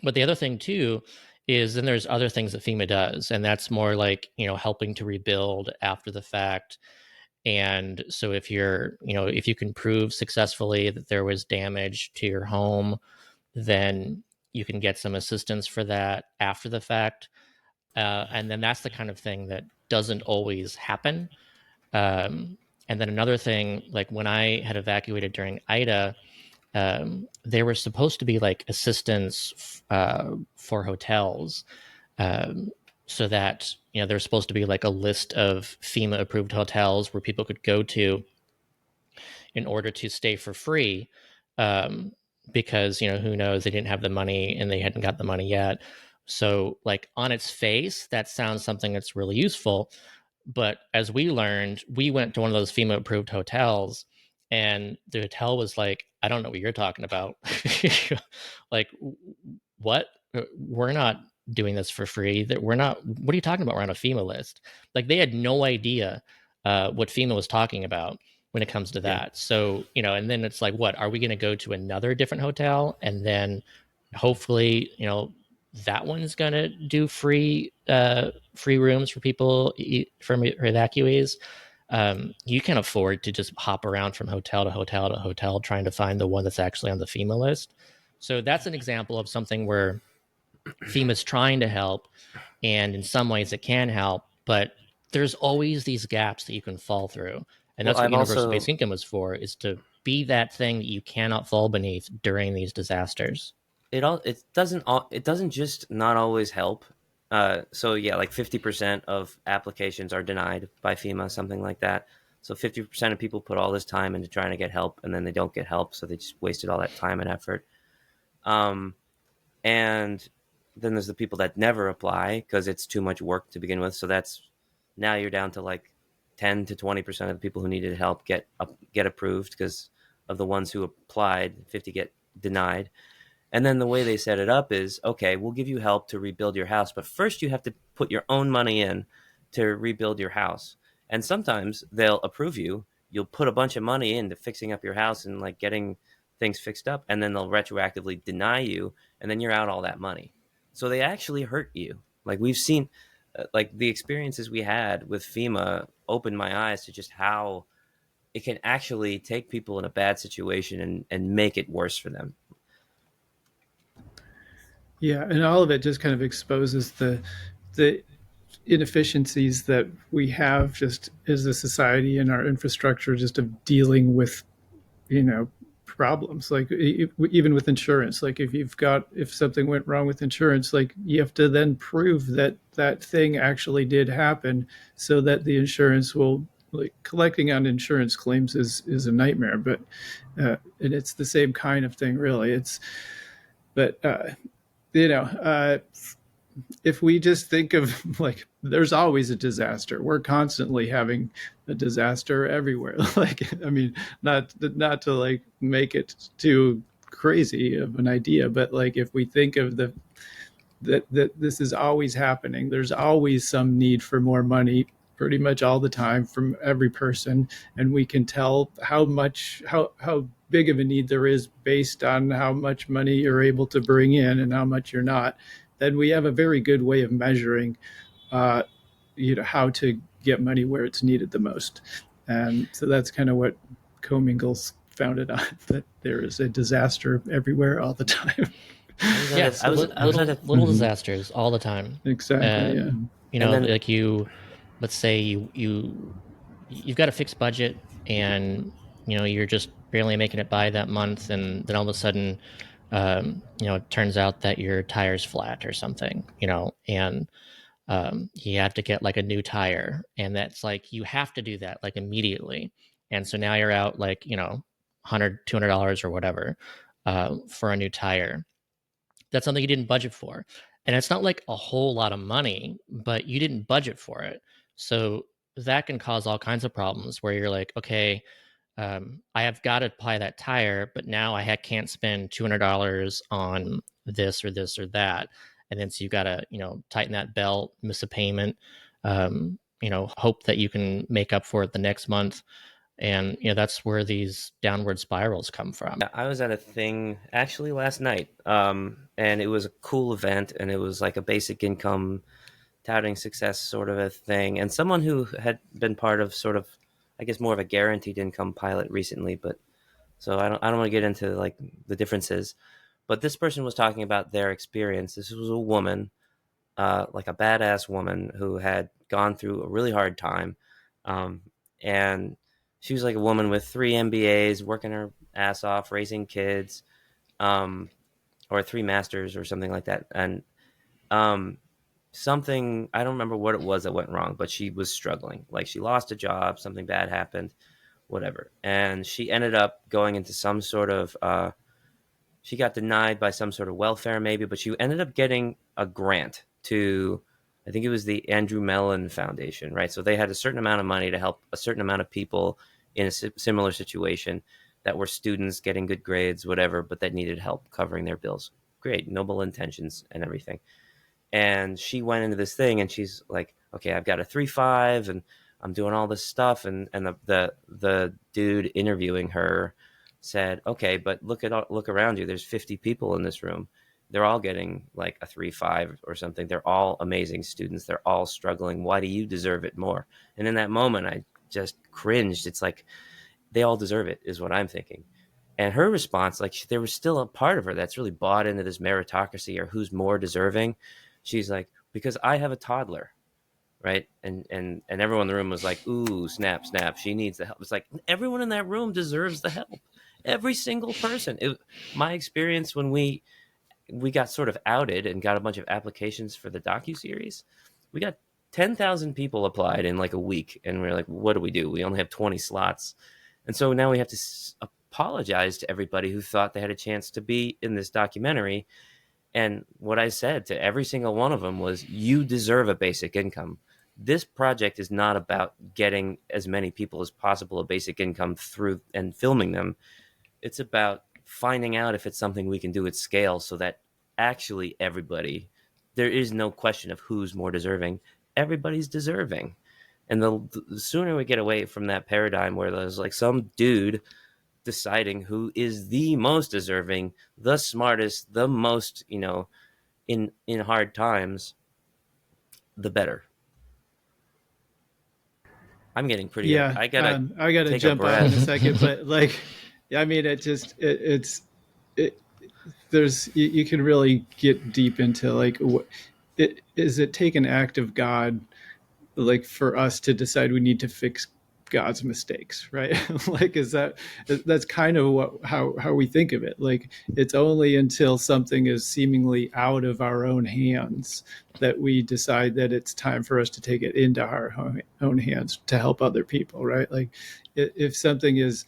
But the other thing too is then there's other things that FEMA does, and that's more like, helping to rebuild after the fact. And so if if you can prove successfully that there was damage to your home, then you can get some assistance for that after the fact. And then that's the kind of thing that doesn't always happen. And then another thing, like when I had evacuated during Ida, there was supposed to be like assistance for hotels, so that there's supposed to be like a list of FEMA approved hotels where people could go to in order to stay for free, because who knows, they didn't have the money and they hadn't got the money yet. So like on its face, that sounds something that's really useful. But as we learned, we went to one of those FEMA approved hotels, and the hotel was like, I don't know what you're talking about. Like, what? We're not doing this for free. That we're not. What are you talking about? We're on a FEMA list. Like, they had no idea what FEMA was talking about when it comes to that. So, and then it's like, what, are we going to go to another different hotel, and then hopefully, that one's going to do free rooms for people, for evacuees? You can afford to just hop around from hotel to hotel to hotel trying to find the one that's actually on the FEMA list. So that's an example of something where FEMA's trying to help, and in some ways it can help, but there's always these gaps that you can fall through. And that's what universal basic income is for, is to be that thing that you cannot fall beneath during these disasters. It doesn't just not always help. So yeah, like 50% of applications are denied by FEMA, something like that. So 50% of people put all this time into trying to get help, and then they don't get help, so they just wasted all that time and effort. And then there's the people that never apply because it's too much work to begin with. So that's, now you're down to like 10 to 20% of the people who needed help get approved, because of the ones who applied, 50 get denied. And then the way they set it up is, okay, we'll give you help to rebuild your house, but first you have to put your own money in to rebuild your house. And sometimes they'll approve you. You'll put a bunch of money into fixing up your house and like getting things fixed up, and then they'll retroactively deny you, and then you're out all that money. So they actually hurt you. Like we've seen, like the experiences we had with FEMA opened my eyes to just how it can actually take people in a bad situation and make it worse for them. Yeah, and all of it just kind of exposes the inefficiencies that we have just as a society and our infrastructure, just of dealing with, problems. Like even with insurance, like if something went wrong with insurance, like you have to then prove that that thing actually did happen, so that the insurance will, like, collecting on insurance claims is a nightmare. But and it's the same kind of thing, really. If we just think of, like, there's always a disaster. We're constantly having a disaster everywhere. Like, I mean, not to like make it too crazy of an idea, but like if we think of that this is always happening, there's always some need for more money pretty much all the time from every person, and we can tell how big of a need there is based on how much money you're able to bring in and how much you're not. Then we have a very good way of measuring, how to get money where it's needed the most. And so that's kind of what Comingle's founded on, that there is a disaster everywhere all the time. Yes, little disasters all the time. Exactly. Like let's say you've got a fixed budget, and you're just barely making it by that month, and then all of a sudden, it turns out that your tire's flat or something, and you have to get like a new tire, and that's like, you have to do that like immediately. And so now you're out like, $100, $200 or whatever. for a new tire. That's something you didn't budget for. And it's not like a whole lot of money, but you didn't budget for it. So that can cause all kinds of problems where you're like, okay, I have got to buy that tire, but now can't spend $200 on this or this or that. And then so you got to, tighten that belt, miss a payment, hope that you can make up for it the next month. And, that's where these downward spirals come from. Yeah, I was at a thing actually last night, and it was a cool event, and it was like a basic income touting success sort of a thing. And someone who had been part of sort of, I guess, more of a guaranteed income pilot recently, but so I don't want to get into like the differences, but this person was talking about their experience. This was a woman, like a badass woman who had gone through a really hard time. And she was like a woman with 3 MBAs, working her ass off, raising kids, or 3 masters or something like that. And something, I don't remember what it was that went wrong, but she was struggling. Like she lost a job, something bad happened, whatever. And she ended up going into some sort of, she got denied by some sort of welfare maybe, but she ended up getting a grant to, I think it was the Andrew Mellon Foundation, right? So they had a certain amount of money to help a certain amount of people in a similar situation that were students getting good grades, whatever, but that needed help covering their bills. Great, noble intentions and everything. And she went into this thing and she's like, okay, I've got a 3.5 and I'm doing all this stuff. And the dude interviewing her said, okay, but look around you. There's 50 people in this room. They're all getting like a 3.5 or something. They're all amazing students. They're all struggling. Why do you deserve it more? And in that moment, I just cringed. It's like, they all deserve it is what I'm thinking. And her response, like there was still a part of her that's really bought into this meritocracy or who's more deserving. She's like, because I have a toddler, right? And everyone in the room was like, ooh, snap. She needs the help. It's like everyone in that room deserves the help. Every single person. My experience when we got sort of outed and got a bunch of applications for the docuseries, we got 10,000 people applied in like a week. And we're like, what do? We only have 20 slots. And so now we have to apologize to everybody who thought they had a chance to be in this documentary. And what I said to every single one of them was, you deserve a basic income. This project is not about getting as many people as possible a basic income through and filming them. It's about finding out if it's something we can do at scale so that actually everybody, there is no question of who's more deserving. Everybody's deserving. And the sooner we get away from that paradigm where there's like some dude deciding who is the most deserving, the smartest, the most, in hard times, the better. I'm getting pretty. Yeah, I gotta jump on in a second, but like, I mean, there's you can really get deep into like, is it take an act of God, like for us to decide we need to fix God's mistakes, right? Like, that's kind of how we think of it. Like, it's only until something is seemingly out of our own hands that we decide that it's time for us to take it into our own hands to help other people, right? Like, if something is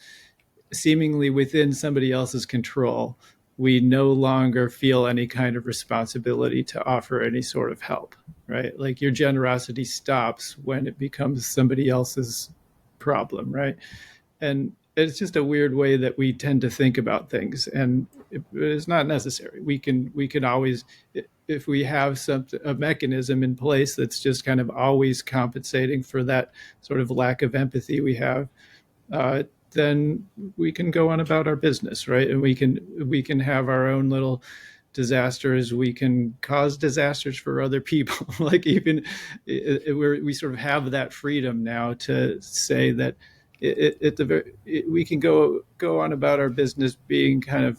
seemingly within somebody else's control, we no longer feel any kind of responsibility to offer any sort of help, right? Like, your generosity stops when it becomes somebody else's problem, right? And it's just a weird way that we tend to think about things, and it's not necessary. We can always, if we have a mechanism in place that's just kind of always compensating for that sort of lack of empathy we have, then we can go on about our business, right? And we can have our own little disasters. We can cause disasters for other people. Like, even we sort of have that freedom now to say that we can go on about our business being kind of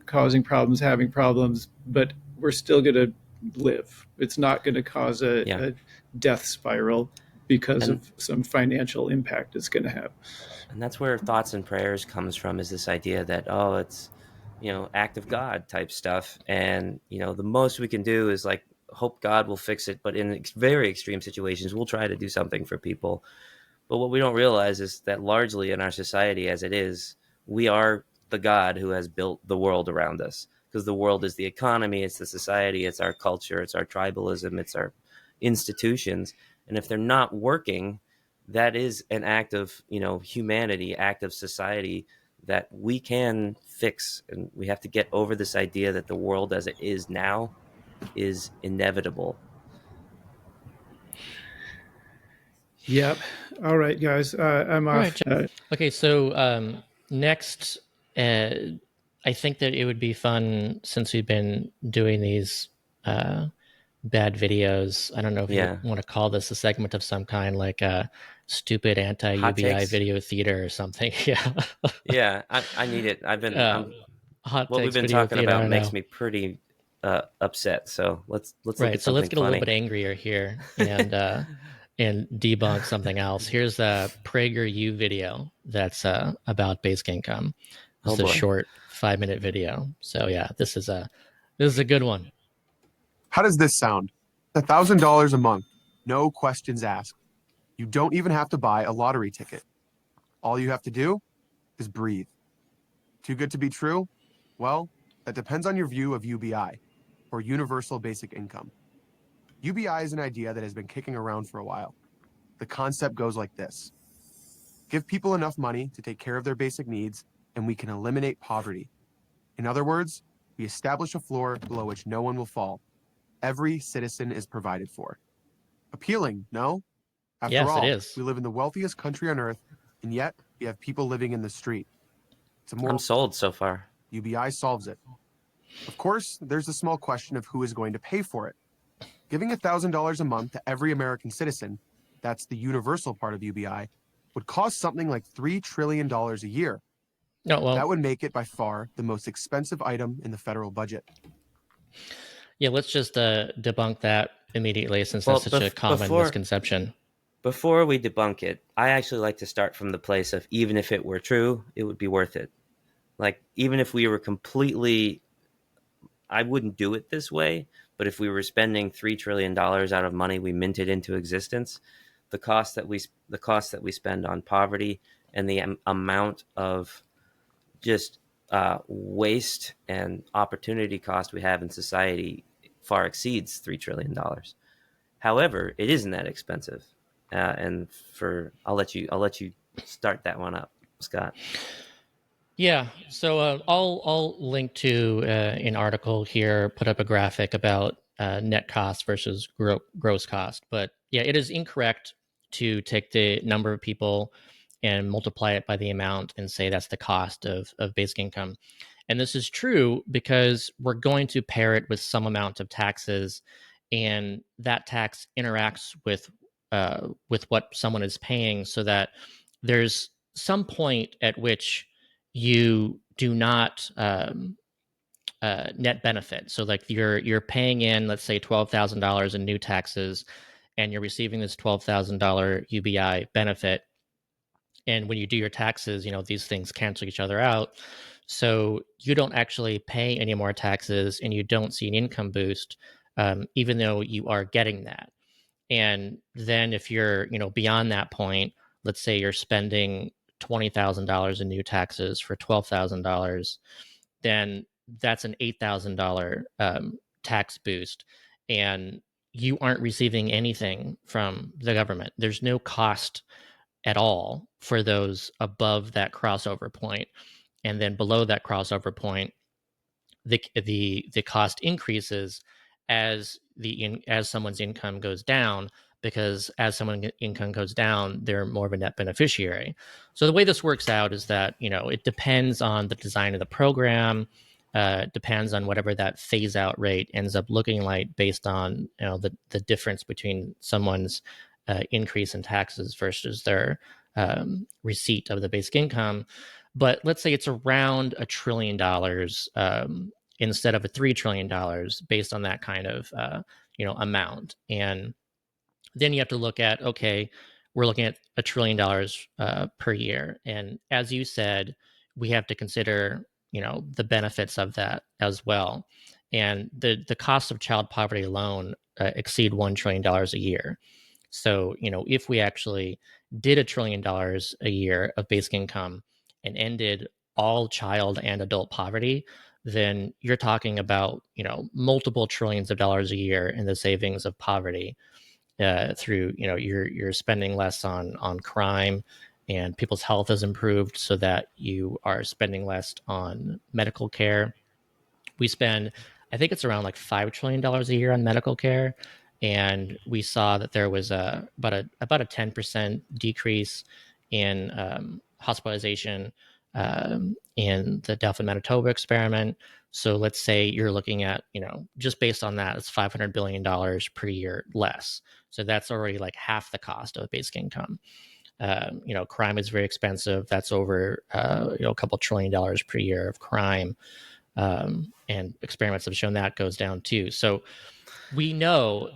causing problems, having problems, but we're still going to live. It's not going to cause a death spiral because of some financial impact it's going to have. And that's where thoughts and prayers comes from, is this idea that, oh, it's, act of God type stuff. And, the most we can do is like hope God will fix it. But in very extreme situations, we'll try to do something for people. But what we don't realize is that largely in our society as it is, we are the God who has built the world around us, because the world is the economy, it's the society, it's our culture, it's our tribalism, it's our institutions. And if they're not working, that is an act of, humanity, act of society that we can fix. And we have to get over this idea that the world as it is now is inevitable. Yep. All right, guys. I'm off. All right. Okay, so next, I think that it would be fun, since we've been doing these bad videos. I don't know if you want to call this a segment of some kind, like a stupid anti-UBI video theater or something. Yeah. Yeah, I need it. What we've been talking about makes me pretty upset. So let's look at something let's get funny. A little bit angrier here and and debunk something else. Here's a PragerU video that's about basic income. It's a short 5-minute video. So yeah, this is a good one. How does this sound? $1,000 a month, no questions asked. You don't even have to buy a lottery ticket. All you have to do is breathe. Too good to be true? Well, that depends on your view of UBI, or Universal Basic Income. UBI is an idea that has been kicking around for a while. The concept goes like this. Give people enough money to take care of their basic needs, and we can eliminate poverty. In other words, we establish a floor below which no one will fall. Every citizen is provided for. Appealing, no? After all, it is. We live in the wealthiest country on earth, and yet we have people living in the street. I'm sold so far. UBI solves it. Of course, there's the small question of who is going to pay for it. Giving $1,000 a month to every American citizen, that's the universal part of UBI, would cost something like $3 trillion a year. That would make it by far the most expensive item in the federal budget. Yeah, let's just debunk that immediately, since that's such a common misconception. Before we debunk it, I actually like to start from the place of, even if it were true, it would be worth it. Like, even if we were completely, I wouldn't do it this way, but if we were spending $3 trillion out of money we minted into existence, the cost that we spend on poverty and the amount of just waste and opportunity cost we have in society far exceeds $3 trillion. However, it isn't that expensive. I'll let you start that one up, Scott. Yeah, so I'll link to an article here, put up a graphic about net cost versus gross cost. But yeah, it is incorrect to take the number of people and multiply it by the amount and say that's the cost of basic income. And this is true because we're going to pair it with some amount of taxes, and that tax interacts with what someone is paying, so that there's some point at which you do not net benefit. So like you're paying in, let's say, $12,000 in new taxes, and you're receiving this $12,000 UBI benefit. And when you do your taxes, these things cancel each other out. So you don't actually pay any more taxes, and you don't see an income boost, even though you are getting that. And then if you're, beyond that point, let's say you're spending $20,000 in new taxes for $12,000, then that's an $8,000 tax boost, and you aren't receiving anything from the government. There's no cost at all for those above that crossover point, and then below that crossover point, the cost increases as someone's income goes down, because as someone's income goes down, they're more of a net beneficiary. So the way this works out is that, it depends on the design of the program, depends on whatever that phase out rate ends up looking like, based on, the difference between someone's increase in taxes versus their receipt of the basic income. But let's say it's around $1 trillion instead of $3 trillion, based on that kind of amount. And then you have to look at, okay, we're looking at $1 trillion per year, and as you said, we have to consider the benefits of that as well. And the cost of child poverty alone exceed $1 trillion a year. So if we actually did $1 trillion a year of basic income and ended all child and adult poverty, then you're talking about, multiple trillions of dollars a year in the savings of poverty, through, you're spending less on crime, and people's health is improved so that you are spending less on medical care. We spend, I think it's around like $5 trillion a year on medical care, and we saw that there was about a 10% decrease in hospitalization in the Delta Manitoba experiment. So let's say you're looking at, just based on that, it's $500 billion per year less. So that's already like half the cost of a basic income. Crime is very expensive. That's over a couple $1 trillion per year of crime, and experiments have shown that goes down too. So we know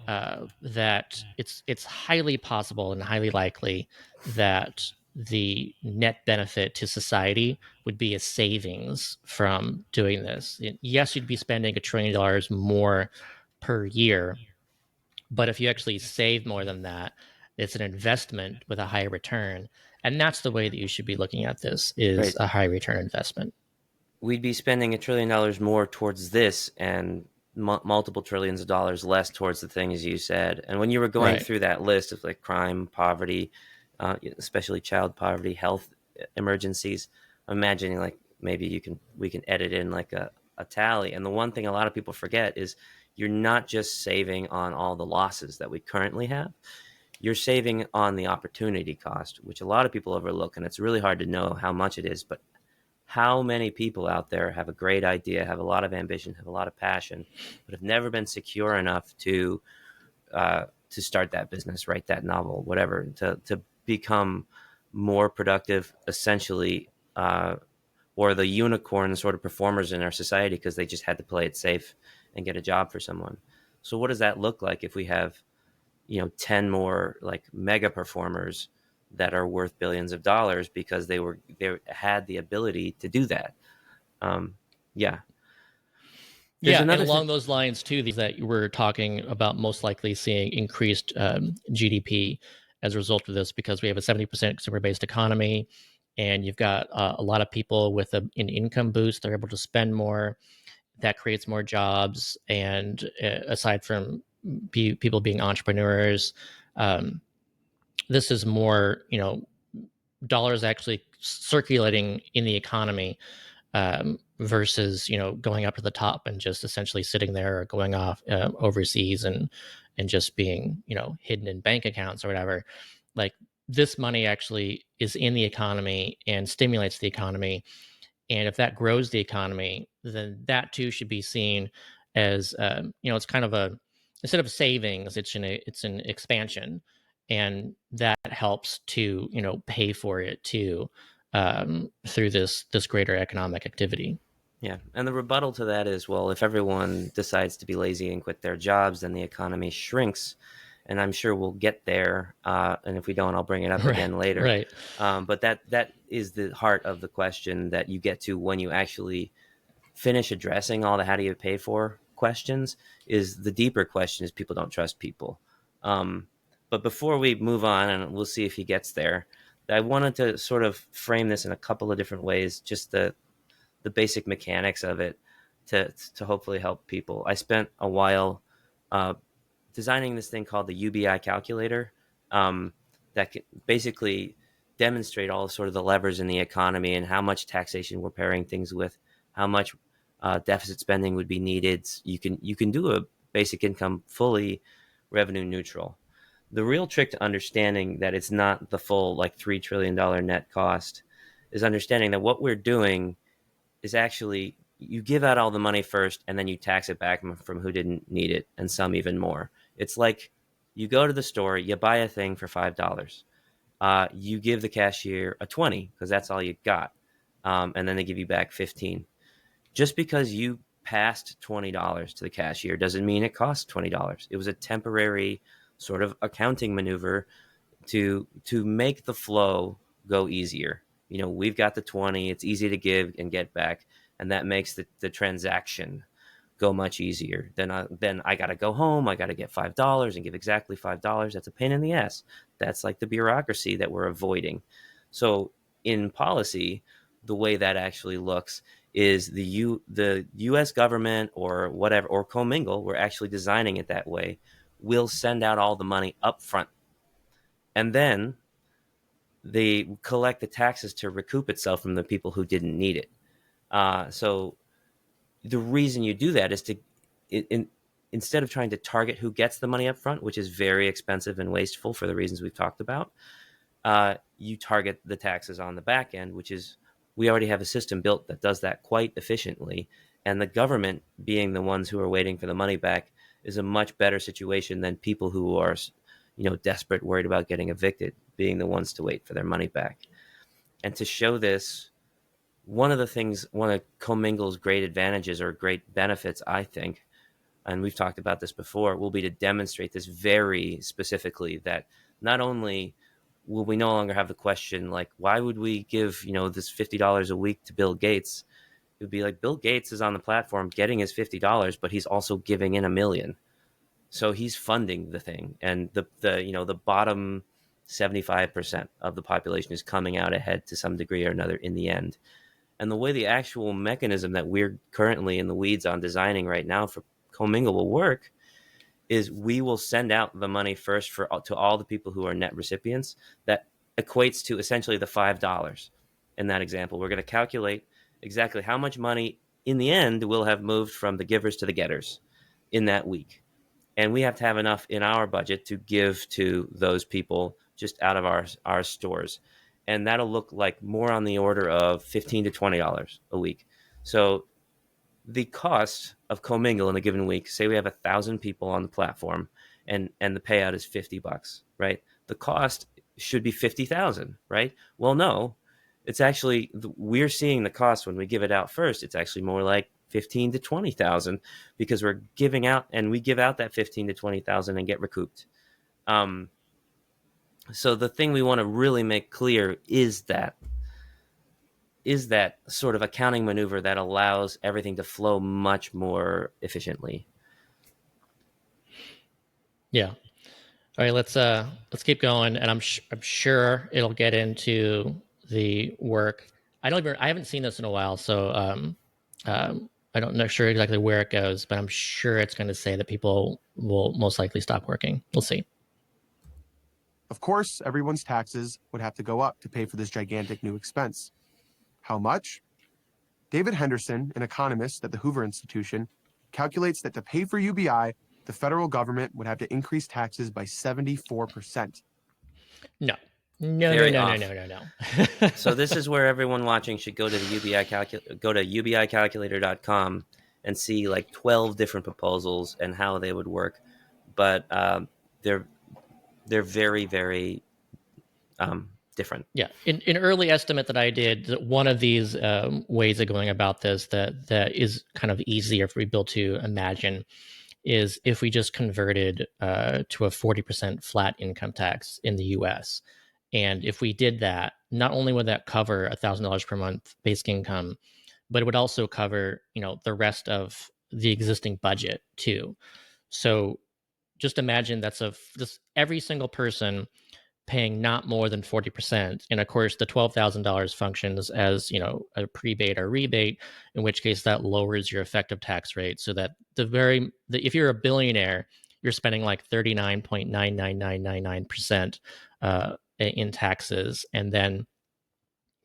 that it's highly possible and highly likely that the net benefit to society would be a savings from doing this. Yes, you'd be spending $1 trillion more per year, but if you actually save more than that, it's an investment with a higher return. And that's the way that you should be looking at this, is a high return investment. We'd be spending $1 trillion more towards this and multiple trillions of dollars less towards the things you said. And when you were going through that list of like crime, poverty, especially child poverty, health emergencies, I'm imagining like maybe we can edit in like a tally. And the one thing a lot of people forget is you're not just saving on all the losses that we currently have. You're saving on the opportunity cost, which a lot of people overlook. And it's really hard to know how much it is, but how many people out there have a great idea, have a lot of ambition, have a lot of passion, but have never been secure enough to start that business, write that novel, whatever, to become more productive, essentially, or the unicorn sort of performers in our society because they just had to play it safe and get a job for someone. So what does that look like if we have, 10 more like mega performers that are worth billions of dollars because they had the ability to do that? Yeah. And along those lines too, that we're talking about most likely seeing increased GDP as a result of this, because we have a 70% consumer-based economy, and you've got a lot of people with an income boost. They're able to spend more. That creates more jobs. And aside from people being entrepreneurs, this is more, dollars actually circulating in the economy, versus going up to the top and just essentially sitting there, or going off overseas and just being hidden in bank accounts or whatever. Like, this money actually is in the economy and stimulates the economy, and if that grows the economy, then that too should be seen as it's kind of instead of savings, it's an expansion, and that helps to pay for it too, through this greater economic activity. Yeah. And the rebuttal to that is, well, if everyone decides to be lazy and quit their jobs, then the economy shrinks. And I'm sure we'll get there. And if we don't, I'll bring it up again later. Right. But that is the heart of the question that you get to when you actually finish addressing all the how do you pay for questions. Is the deeper question is people don't trust people. But before we move on, and we'll see if he gets there, I wanted to sort of frame this in a couple of different ways, just the basic mechanics of it to hopefully help people. I spent a while designing this thing called the UBI calculator, that can basically demonstrate all sort of the levers in the economy and how much taxation we're pairing things with, how much deficit spending would be needed. You can do a basic income fully revenue neutral. The real trick to understanding that it's not the full like $3 trillion net cost is understanding that what we're doing is actually you give out all the money first and then you tax it back from who didn't need it, and some even more. It's like you go to the store, you buy a thing for $5. You give the cashier a 20 because that's all you got. And then they give you back 15. Just because you passed $20 to the cashier doesn't mean it cost $20. It was a temporary sort of accounting maneuver to make the flow go easier. We've got the 20, it's easy to give and get back, and that makes the transaction go much easier. Then I got to go home, I got to get $5 and give exactly $5. That's a pain in the ass. That's like the bureaucracy that we're avoiding. So in policy, the way that actually looks is the U.S. government or whatever, or Comingle, we're actually designing it that way, will send out all the money up front. And then they collect the taxes to recoup itself from the people who didn't need it. So the reason you do that is to, instead of trying to target who gets the money up front, which is very expensive and wasteful for the reasons we've talked about, you target the taxes on the back end, which is, we already have a system built that does that quite efficiently. And the government, being the ones who are waiting for the money back, is a much better situation than people who are, desperate, worried about getting evicted, being the ones to wait for their money back. And to show this, one of Comingle's great advantages or great benefits, I think, and we've talked about this before, will be to demonstrate this very specifically, that not only will we no longer have the question, like, why would we give, this $50 a week to Bill Gates? It would be like, Bill Gates is on the platform getting his $50, but he's also giving in $1 million. So he's funding the thing. And the bottom 75% of the population is coming out ahead to some degree or another in the end. And the way the actual mechanism that we're currently in the weeds on designing right now for Comingle will work is we will send out the money first to all the people who are net recipients. That equates to essentially the $5 in that example. We're going to calculate exactly how much money in the end will have moved from the givers to the getters in that week. And we have to have enough in our budget to give to those people just out of our stores. And that'll look like more on the order of $15 to $20 a week. So the cost of Comingle in a given week, say we have 1,000 people on the platform and the payout is $50, right? The cost should be 50,000, right? Well, no, it's actually, we're seeing the cost when we give it out first. It's actually more like 15 to 20,000 because we're giving out, and we give out that 15 to 20,000 and get recouped. So the thing we want to really make clear is that sort of accounting maneuver that allows everything to flow much more efficiently. Yeah. All right, let's keep going, and I'm sure it'll get into the work. I haven't seen this in a while, so I don't know sure exactly where it goes, but I'm sure it's going to say that people will most likely stop working. We'll see. Of course, everyone's taxes would have to go up to pay for this gigantic new expense. How much? David Henderson, an economist at the Hoover Institution, calculates that to pay for UBI, the federal government would have to increase taxes by 74%. No. So this is where everyone watching should go to the go to ubicalculator.com and see like 12 different proposals and how they would work. But they're very, very different. Yeah. An early estimate that I did, one of these ways of going about this that is kind of easier for people to imagine is if we just converted to a 40% flat income tax in the US. And if we did that, not only would that cover $1,000 per month basic income, but it would also cover, the rest of the existing budget too. So just imagine that's just every single person paying not more than 40%. And of course, the $12,000 functions as, a prebate or rebate, in which case that lowers your effective tax rate so that if you're a billionaire, you're spending like 39.99999% in taxes. And then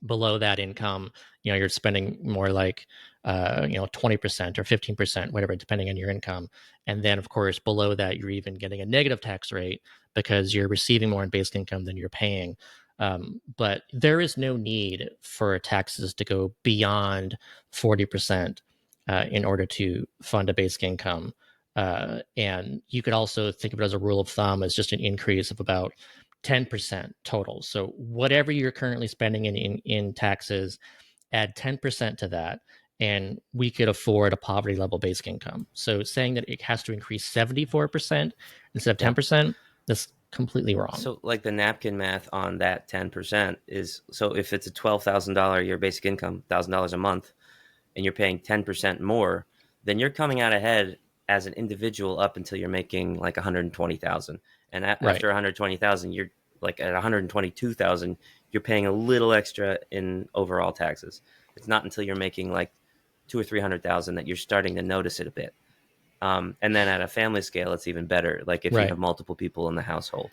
below that income, you're spending more like 20% or 15%, whatever, depending on your income. And then, of course, below that, you're even getting a negative tax rate because you're receiving more in basic income than you're paying. But there is no need for taxes to go beyond 40% in order to fund a basic income. And you could also think of it as a rule of thumb as just an increase of about 10% total. So whatever you're currently spending in taxes, add 10% to that, and we could afford a poverty level basic income. So saying that it has to increase 74% instead of 10%, that's completely wrong. So like the napkin math on that 10% is, so if it's a $12,000 your basic income, $1,000 a month, and you're paying 10% more, then you're coming out ahead as an individual up until you're making like 120,000. And after 120,000, like at 122,000, you're paying a little extra in overall taxes. It's not until you're making like 200,000 or 300,000 that you're starting to notice it a bit. And then at a family scale, it's even better. Like if you have multiple people in the household.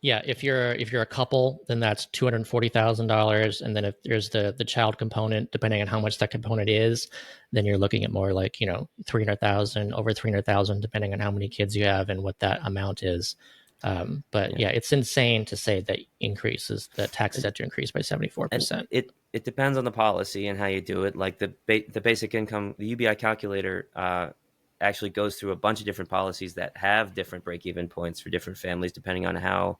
Yeah, if you're a couple, then that's $240,000, and then if there's the child component, depending on how much that component is, then you're looking at more like 300,000, over 300,000, depending on how many kids you have and what that amount is. But yeah, it's insane to say that taxes had to increase by 74%. It depends on the policy and how you do it. Like the basic income, the UBI calculator actually goes through a bunch of different policies that have different break-even points for different families, depending on how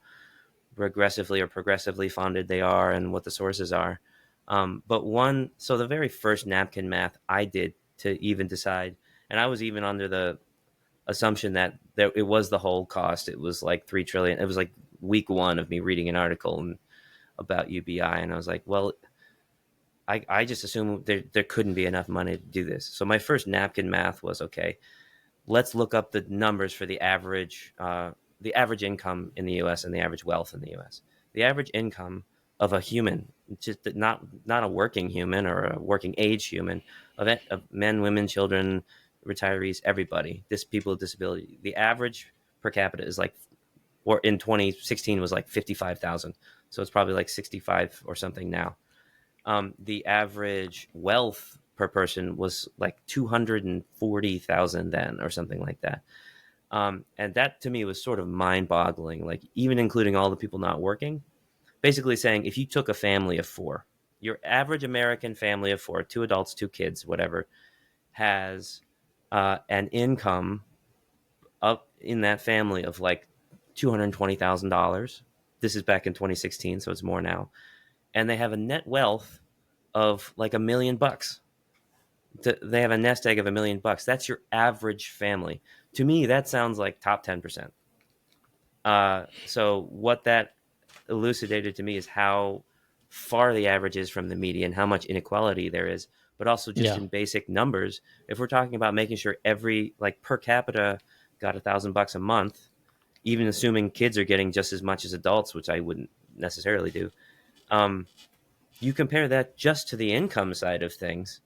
regressively or progressively funded they are and what the sources are. So the very first napkin math I did to even decide, and I was even under the assumption that it was the whole cost. It was like $3 trillion. It was like week one of me reading an article about UBI, and I was like, well, I just assumed there couldn't be enough money to do this. So my first napkin math was, okay, let's look up the numbers for the average income in the U.S. and the average wealth in the U.S. The average income of a human, just not a working human or a working age human, of men, women, children, retirees, everybody, people with disability. The average per capita is like, or in 2016 was like 55,000. So it's probably like 65 or something now. The average wealth per person was like 240,000 then, or something like that. And that to me was sort of mind-boggling, like even including all the people not working, basically saying if you took a family of four, your average American family of four, 2 adults, 2 kids, whatever, has an income up in that family of like $220,000. This is back in 2016, so it's more now. And they have a net wealth of like $1 million. They have a nest egg of $1 million. That's your average family. To me, that sounds like top 10%. So what that elucidated to me is how far the average is from the median, how much inequality there is, but also just in basic numbers. If we're talking about making sure every like per capita got $1,000 a month, even assuming kids are getting just as much as adults, which I wouldn't necessarily do. You compare that just to the income side of things,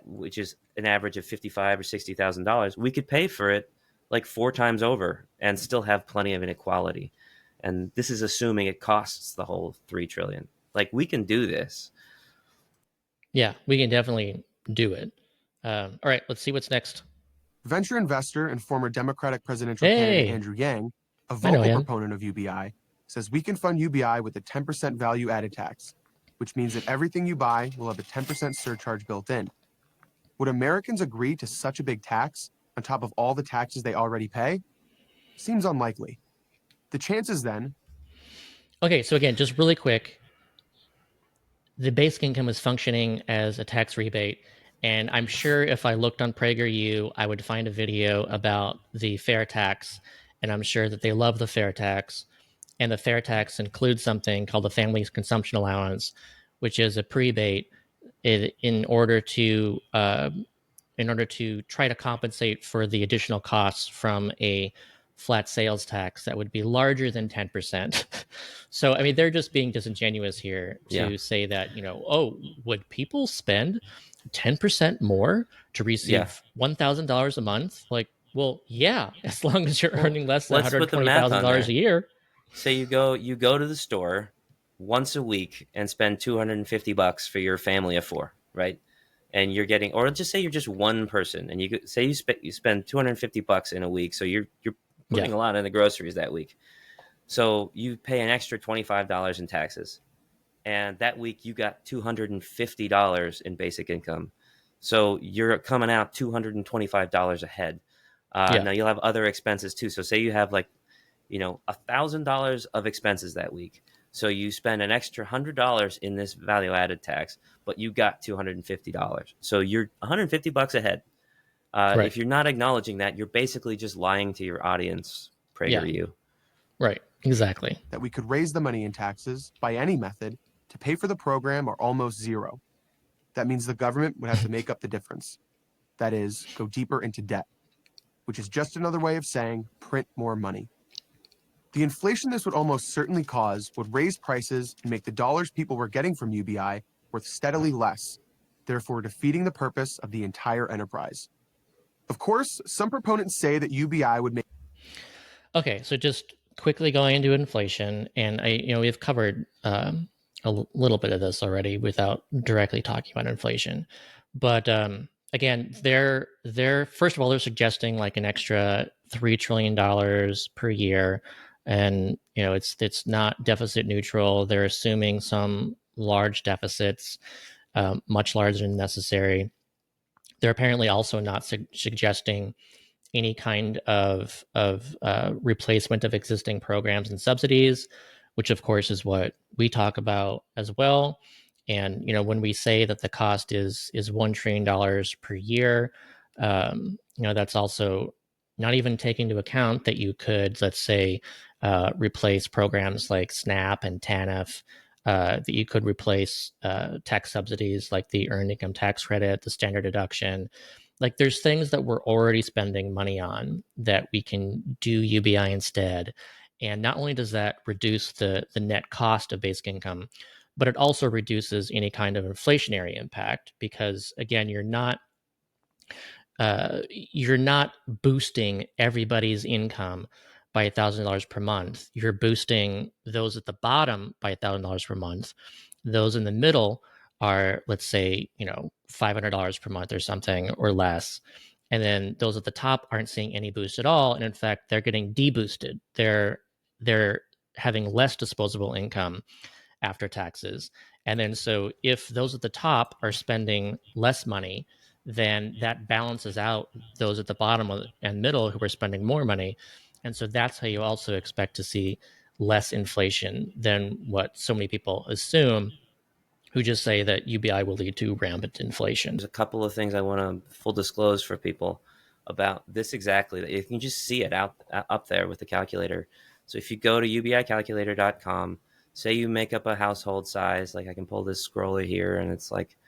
which is an average of $55,000 or $60,000, we could pay for it like 4 times over and still have plenty of inequality. And this is assuming it costs the whole $3 trillion. Like we can do this. Yeah, we can definitely do it. All right, let's see what's next. Venture investor and former Democratic presidential candidate Andrew Yang, a vocal proponent of UBI, says we can fund UBI with a 10% value added tax, which means that everything you buy will have a 10% surcharge built in. Would Americans agree to such a big tax on top of all the taxes they already pay? Seems unlikely. The chances then... Okay, so again, just really quick, the basic income is functioning as a tax rebate. And I'm sure if I looked on PragerU, I would find a video about the fair tax. And I'm sure that they love the fair tax. And the fair tax includes something called the family's consumption allowance, which is a prebate in order to try to compensate for the additional costs from a flat sales tax that would be larger than 10%. So, I mean, they're just being disingenuous here to say that, would people spend 10% more to receive $1,000 a month? Like, well, yeah, as long as you're earning less than $120,000 a year. Say you go to the store once a week and spend $250 for your family of 4, right? And you're getting, or just say you're just one person, and you spend $250 in a week, so you're putting a lot in the groceries that week. So you pay an extra $25 in taxes, and that week you got $250 in basic income. So you're coming out $225 ahead. Now you'll have other expenses too. So say you have like, $1,000 of expenses that week. So you spend an extra $100 in this value added tax, but you got $250. So you're $150 ahead. If you're not acknowledging that, you're basically just lying to your audience, PragerU. Right, exactly. That we could raise the money in taxes by any method to pay for the program are almost zero. That means the government would have to make up the difference. That is, go deeper into debt, which is just another way of saying print more money. The inflation this would almost certainly cause would raise prices and make the dollars people were getting from UBI worth steadily less, therefore defeating the purpose of the entire enterprise. Of course, some proponents say that UBI would make... Okay, so just quickly going into inflation, and we've covered little bit of this already without directly talking about inflation, but again, they're first of all, they're suggesting like an extra $3 trillion per year, and it's not deficit neutral. They're assuming some large deficits, much larger than necessary. They're apparently also not suggesting any kind of replacement of existing programs and subsidies, which of course is what we talk about as well. And when we say that the cost is $1 trillion per year, that's also not even taking into account that you could, let's say, replace programs like SNAP and TANF, that you could replace tax subsidies like the earned income tax credit, the standard deduction. Like there's things that we're already spending money on that we can do UBI instead. And not only does that reduce the net cost of basic income, but it also reduces any kind of inflationary impact because again, you're not boosting everybody's income by $1,000 per month. You're boosting those at the bottom by $1,000 per month. Those in the middle are, let's say, $500 per month or something or less. And then those at the top aren't seeing any boost at all. And in fact, they're getting deboosted. They're having less disposable income after taxes. And then so if those at the top are spending less money, then that balances out those at the bottom and middle who are spending more money. And so that's how you also expect to see less inflation than what so many people assume, who just say that UBI will lead to rampant inflation. There's a couple of things I want to full disclose for people about this exactly. That you can just see it up there with the calculator. So if you go to ubicalculator.com, say you make up a household size, like I can pull this scroller here, and it's like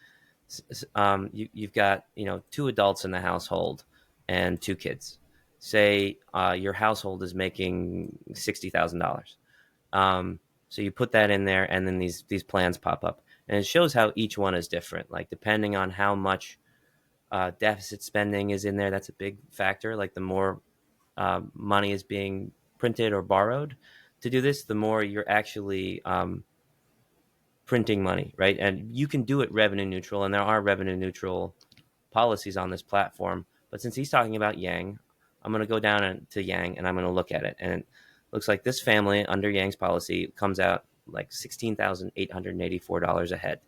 you've got 2 adults in the household and 2 kids. Say your household is making $60,000. So you put that in there, and then these plans pop up, and it shows how each one is different. Like depending on how much deficit spending is in there, that's a big factor. Like the more money is being printed or borrowed to do this, the more you're actually printing money, right? And you can do it revenue neutral, and there are revenue neutral policies on this platform. But since he's talking about Yang, I'm going to go down to Yang and I'm going to look at it. And it looks like this family under Yang's policy comes out like $16,884 a head.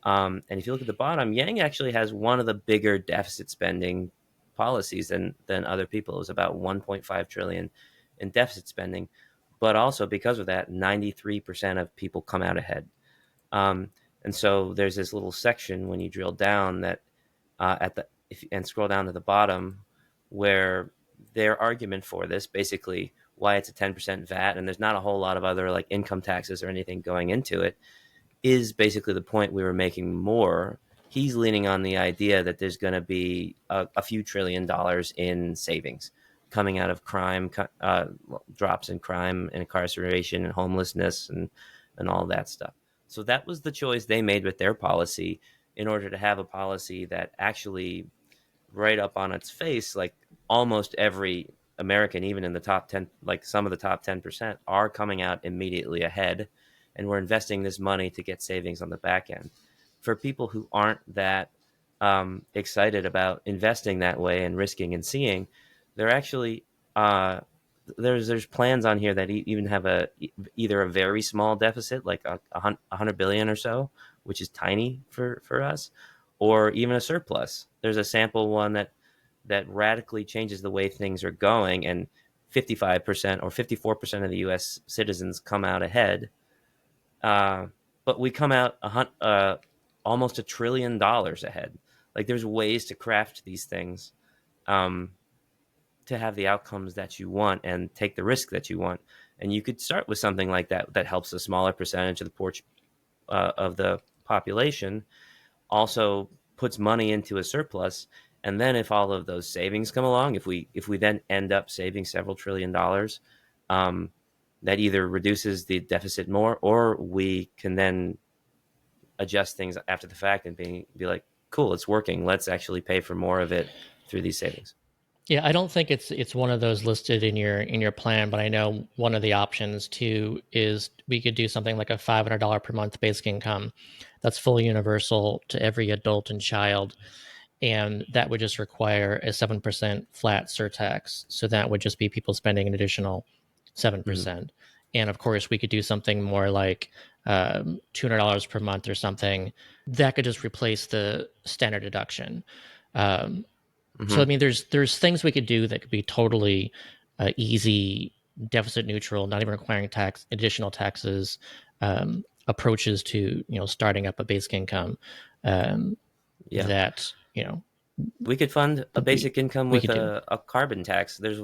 And if you look at the bottom, Yang actually has one of the bigger deficit spending policies than other people. It was about 1.5 trillion in deficit spending. But also because of that, 93% of people come out ahead. And so there's this little section when you drill down that and scroll down to the bottom where their argument for this, basically why it's a 10% VAT, and there's not a whole lot of other like income taxes or anything going into it, is basically the point we were making more. He's leaning on the idea that there's going to be a few $1 trillion in savings coming out of crime, drops in crime and incarceration and homelessness and all that stuff. So that was the choice they made with their policy in order to have a policy that actually right up on its face, like almost every American, even in the top 10, like some of the top 10% are coming out immediately ahead. And we're investing this money to get savings on the back end. For people who aren't that excited about investing that way and risking and seeing, they're actually there's plans on here that even have either a very small deficit, like 100 billion or so, which is tiny for us, or even a surplus. There's a sample one that radically changes the way things are going, and 55% or 54% of the U.S. citizens come out ahead. But we come out almost $1 trillion ahead. Like there's ways to craft these things to have the outcomes that you want and take the risk that you want. And you could start with something like that helps a smaller percentage of the population, also puts money into a surplus. And then if all of those savings come along, if we then end up saving several $1 trillion, that either reduces the deficit more, or we can then adjust things after the fact and be like, cool, it's working. Let's actually pay for more of it through these savings. Yeah, I don't think it's one of those listed in your plan, but I know one of the options too is we could do something like a $500 per month basic income that's fully universal to every adult and child, and that would just require a 7% flat surtax. So that would just be people spending an additional 7%. And of course, we could do something more like $200 per month or something that could just replace the standard deduction. So I mean, there's things we could do that could be totally easy, deficit neutral, not even requiring additional taxes, approaches to starting up a basic income. That we could fund a basic income with a carbon tax. There's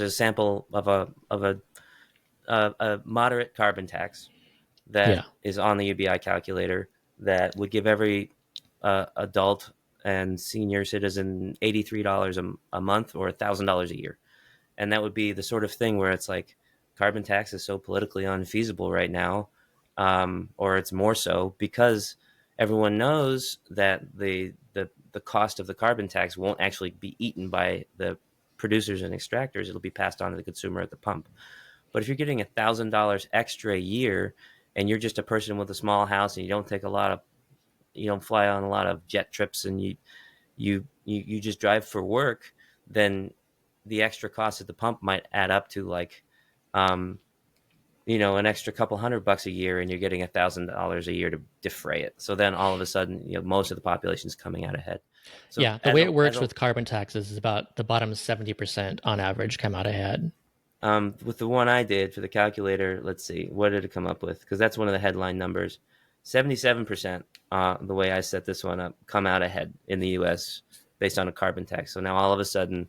a sample of a moderate carbon tax that is on the UBI calculator that would give every adult and senior citizen $83 a month or $1,000 a year. And that would be the sort of thing where it's like carbon tax is so politically unfeasible right now, or it's more so because everyone knows that the cost of the carbon tax won't actually be eaten by the producers and extractors. It'll be passed on to the consumer at the pump. But if you're getting $1,000 extra a year and you're just a person with a small house and you don't fly on a lot of jet trips and you just drive for work, then the extra cost at the pump might add up to like, an extra couple $100 a year, and you're getting $1,000 a year to defray it. So then all of a sudden, most of the population is coming out ahead. So the way it works with carbon taxes is about the bottom 70% on average come out ahead. With the one I did for the calculator, let's see, what did it come up with? Because that's one of the headline numbers. 77%, the way I set this one up, come out ahead in the U.S. based on a carbon tax. So now all of a sudden,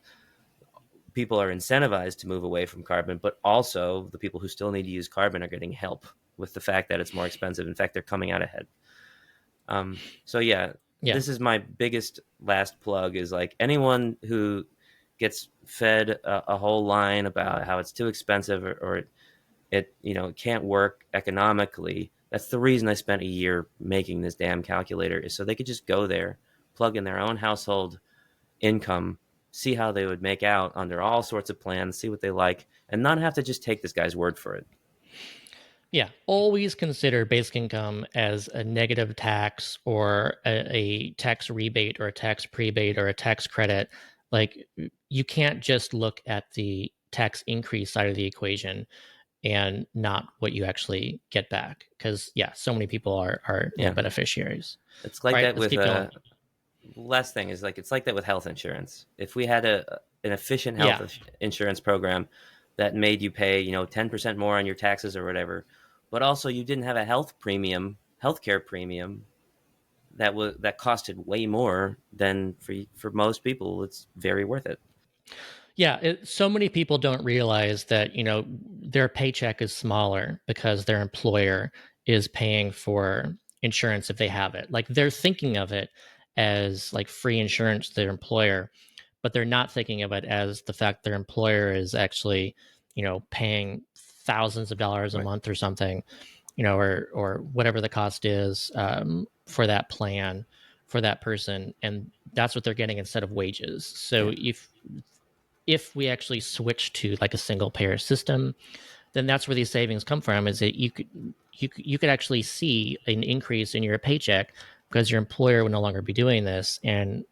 people are incentivized to move away from carbon, but also the people who still need to use carbon are getting help with the fact that it's more expensive. In fact, they're coming out ahead. This is my biggest last plug is like anyone who gets fed a whole line about how it's too expensive or it can't work economically. That's the reason I spent a year making this damn calculator, is so they could just go there, plug in their own household income, see how they would make out under all sorts of plans, see what they like, and not have to just take this guy's word for it. Yeah, always consider basic income as a negative tax or a tax rebate or a tax prebate or a tax credit. Like, you can't just look at the tax increase side of the equation and not what you actually get back, because so many people are beneficiaries. It's like that with last thing is like it's like that with health insurance. If we had an efficient health insurance program that made you pay 10% more on your taxes or whatever, but also you didn't have a healthcare premium that costed way more than for most people, it's very worth it. Yeah, so many people don't realize that their paycheck is smaller because their employer is paying for insurance if they have it. Like, they're thinking of it as like free insurance to their employer, but they're not thinking of it as the fact their employer is actually paying thousands of dollars a month or something, or whatever the cost is for that plan for that person, and that's what they're getting instead of wages. So if we actually switch to like a single payer system, then that's where these savings come from, is that you could actually see an increase in your paycheck because your employer would no longer be doing this, and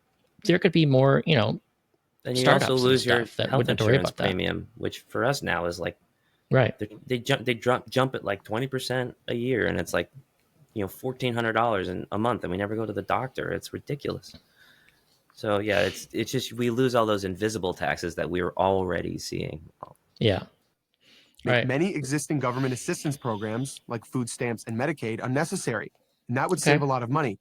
there could be more and you also lose your health insurance premium, which for us now is like they jump at like 20% a year, and it's like $1,400 a month, and we never go to the doctor. It's ridiculous. So it's just we lose all those invisible taxes that we were already seeing. Many existing government assistance programs like food stamps and Medicaid unnecessary, and that would save a lot of money.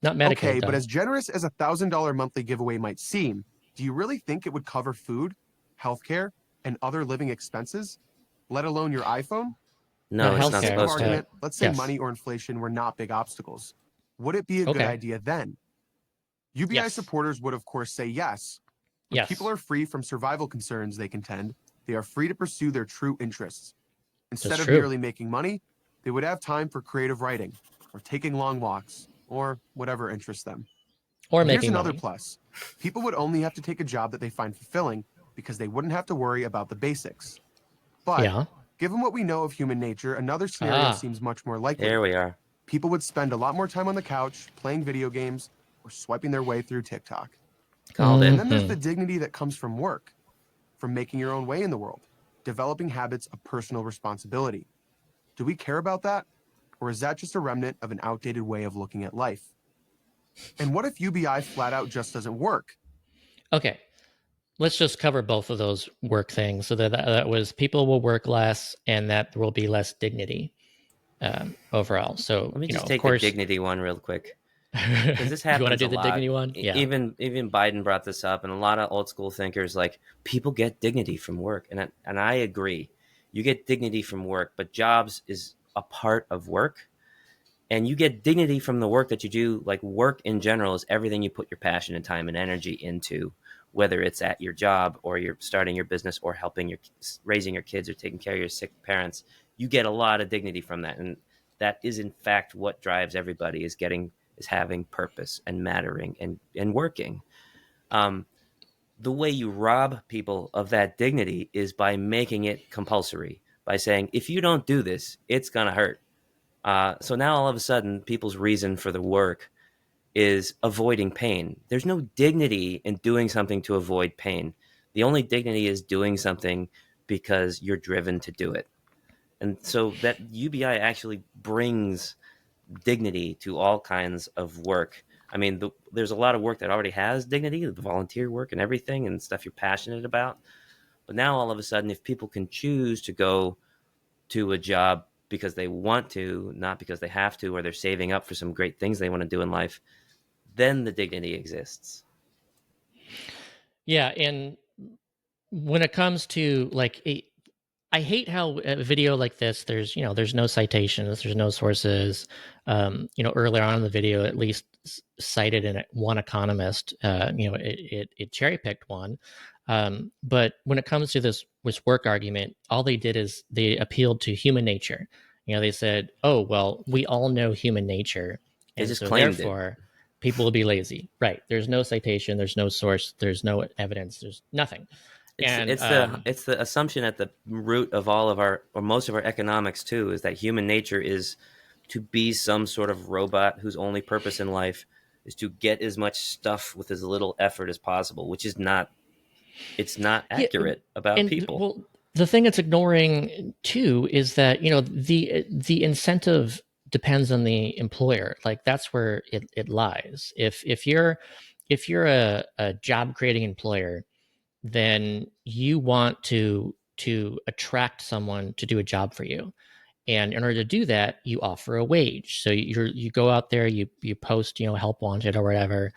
Not Medicaid, but as generous as $1,000 monthly giveaway might seem, do you really think it would cover food, healthcare, and other living expenses, let alone your iPhone? No, it's not supposed to. Let's say money or inflation were not big obstacles. Would it be a good idea then? UBI supporters would, of course, say yes. When people are free from survival concerns, they contend, they are free to pursue their true interests. Instead of merely making money, they would have time for creative writing or taking long walks or whatever interests them. Or and here's making another money. plus. People would only have to take a job that they find fulfilling because they wouldn't have to worry about the basics. But given what we know of human nature, another scenario seems much more likely. There we are. People would spend a lot more time on the couch, playing video games, or swiping their way through TikTok. Called it. And then there's the dignity that comes from work, from making your own way in the world, developing habits of personal responsibility. Do we care about that? Or is that just a remnant of an outdated way of looking at life? And what if UBI flat out just doesn't work? Okay, let's just cover both of those work things. So that was people will work less and that there will be less dignity overall. So let me just take the dignity one real quick. Because this happens you want to do the lot. dignity one? Yeah. Even Biden brought this up, and a lot of old school thinkers like people get dignity from work, and I agree. You get dignity from work, but jobs is a part of work, and you get dignity from the work that you do. Like work in general is everything you put your passion and time and energy into, whether it's at your job or you're starting your business or raising your kids or taking care of your sick parents. You get a lot of dignity from that, and that is in fact what drives everybody is having purpose and mattering and working. The way you rob people of that dignity is by making it compulsory, by saying, if you don't do this, it's going to hurt. So now all of a sudden, people's reason for the work is avoiding pain. There's no dignity in doing something to avoid pain. The only dignity is doing something because you're driven to do it. And so that UBI actually brings dignity to all kinds of work. I mean, there's a lot of work that already has dignity, the volunteer work and everything and stuff you're passionate about. But now all of a sudden, if people can choose to go to a job because they want to, not because they have to, or they're saving up for some great things they want to do in life, then the dignity exists. Yeah, and when it comes to I hate how a video like this, there's no citations, there's no sources. Earlier on in the video, at least cited in one economist, it cherry picked one. But when it comes to this work argument, all they did is they appealed to human nature. They said, "Oh, well, we all know human nature, and so therefore people will be lazy." Right? There's no citation, there's no source, there's no evidence, there's nothing. It's the assumption at the root of all of our, or most of our economics too, is that human nature is to be some sort of robot whose only purpose in life is to get as much stuff with as little effort as possible, which is not accurate about people. Well, the thing it's ignoring too is that the incentive depends on the employer. Like that's where it lies. If you're a job creating employer, then you want to attract someone to do a job for you. And in order to do that, you offer a wage. So you go out there, you post, help wanted or whatever,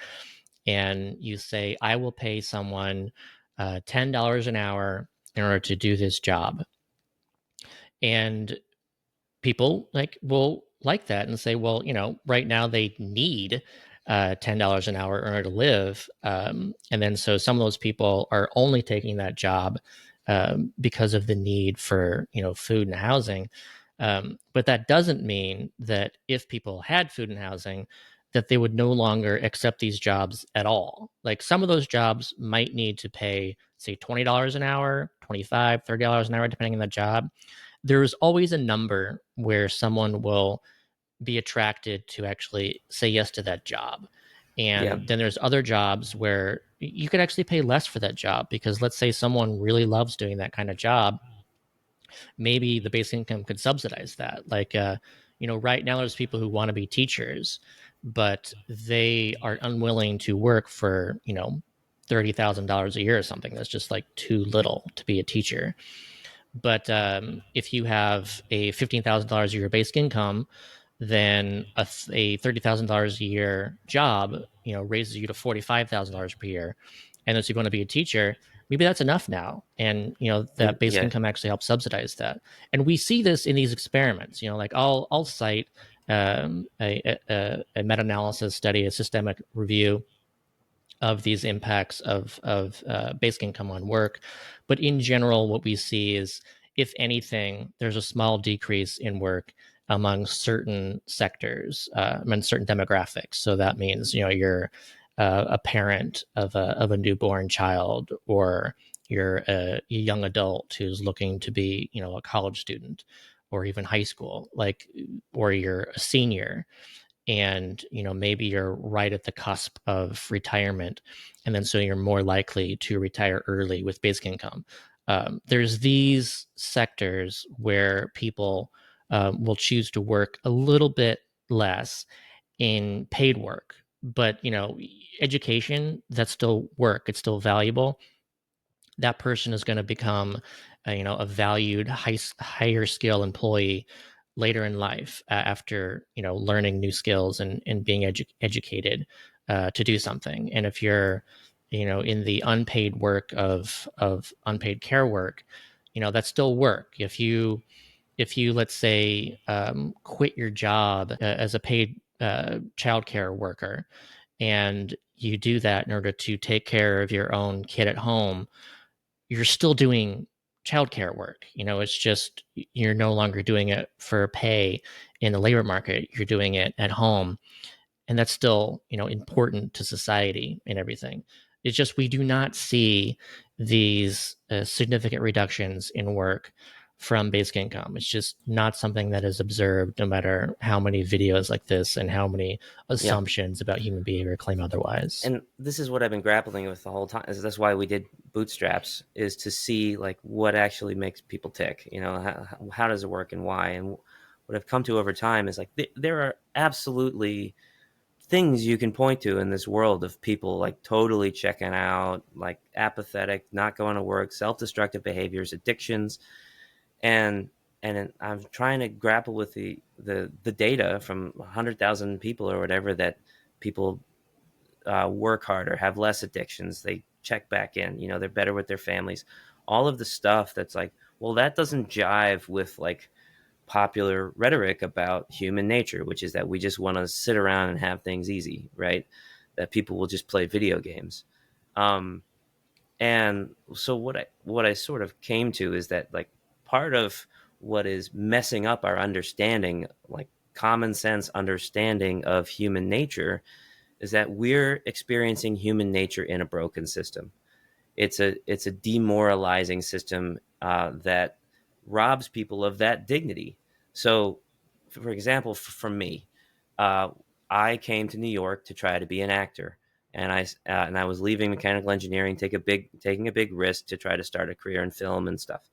and you say, I will pay someone $10 an hour in order to do this job. And people will like that and say, well, right now they need $10 an hour in order to live. And then so some of those people are only taking that job because of the need for, food and housing. But that doesn't mean that if people had food and housing, that they would no longer accept these jobs at all. Like some of those jobs might need to pay, say, $20 an hour, $25, $30 an hour, depending on the job. There's always a number where someone will be attracted to actually say yes to that job. And then there's other jobs where you could actually pay less for that job because let's say someone really loves doing that kind of job. Maybe the basic income could subsidize that. Right now there's people who want to be teachers, but they are unwilling to work for, $30,000 a year or something. That's just like too little to be a teacher. But if you have a $15,000 a year basic income, then a $30,000 a year job, raises you to $45,000 per year. And if you're going to be a teacher, maybe that's enough now. And, that basic income actually helps subsidize that. And we see this in these experiments, I'll cite a meta-analysis study, a systemic review of these impacts of basic income on work. But in general, what we see is if anything, there's a small decrease in work among certain sectors, and certain demographics. So that means, you're a parent of a newborn child, or you're a young adult who's looking to be, a college student, or even high school, or you're a senior, and maybe you're right at the cusp of retirement, and then so you're more likely to retire early with basic income. There's these sectors where people will choose to work a little bit less in paid work, but education, that's still work, it's still valuable. That person is going to become a valued higher skill employee later in life, after learning new skills and being educated to do something. And if you're in the unpaid work of unpaid care work, that's still work. If you let's say quit your job as a paid childcare worker, and you do that in order to take care of your own kid at home, you're still doing childcare work. It's just you're no longer doing it for pay in the labor market. You're doing it at home, and that's still important to society and everything. It's just we do not see these significant reductions in work from basic income. It's just not something that is observed, no matter how many videos like this and how many assumptions about human behavior claim otherwise. And this is what I've been grappling with the whole time. That's why we did Bootstraps, is to see like what actually makes people tick. How does it work and why? And what I've come to over time is like there are absolutely things you can point to in this world of people like totally checking out, like apathetic, not going to work, self-destructive behaviors, addictions. And I'm trying to grapple with the data from 100,000 people or whatever, that people work harder, have less addictions, they check back in, they're better with their families. All of the stuff that's like, well, that doesn't jive with like popular rhetoric about human nature, which is that we just want to sit around and have things easy, right? That people will just play video games. And so what I sort of came to is that like part of what is messing up our understanding, like common sense understanding of human nature, is that we're experiencing human nature in a broken system. It's a demoralizing system that robs people of that dignity. So, for example, for me, I came to New York to try to be an actor, and I was leaving mechanical engineering, taking a big risk to try to start a career in film and stuff.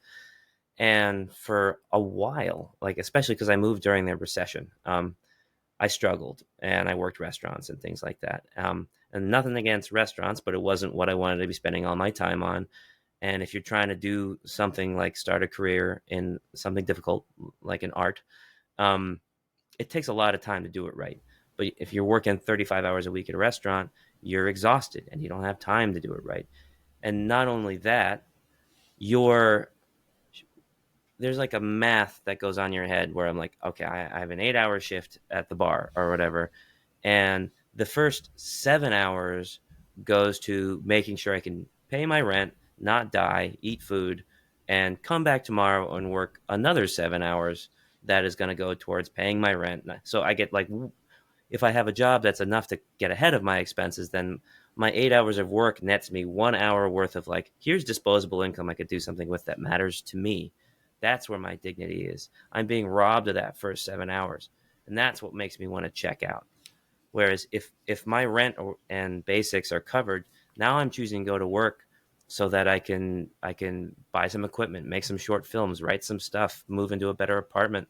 And for a while, like especially because I moved during the recession, I struggled, and I worked restaurants and things like that. And nothing against restaurants, but it wasn't what I wanted to be spending all my time on. And if you're trying to do something like start a career in something difficult, like in art, it takes a lot of time to do it right. But if you're working 35 hours a week at a restaurant, you're exhausted and you don't have time to do it right. And not only that, there's like a math that goes on in your head where I'm like, okay, I have an 8-hour shift at the bar or whatever. And the first 7 hours goes to making sure I can pay my rent, not die, eat food, and come back tomorrow and work another 7 hours. That is going to go towards paying my rent. So I get like, if I have a job that's enough to get ahead of my expenses, then my 8 hours of work nets me 1 hour worth of like, here's disposable income I could do something with that matters to me. That's where my dignity is. I'm being robbed of that first 7 hours. And that's what makes me want to check out. Whereas if my rent and basics are covered, now I'm choosing to go to work so that I can buy some equipment, make some short films, write some stuff, move into a better apartment.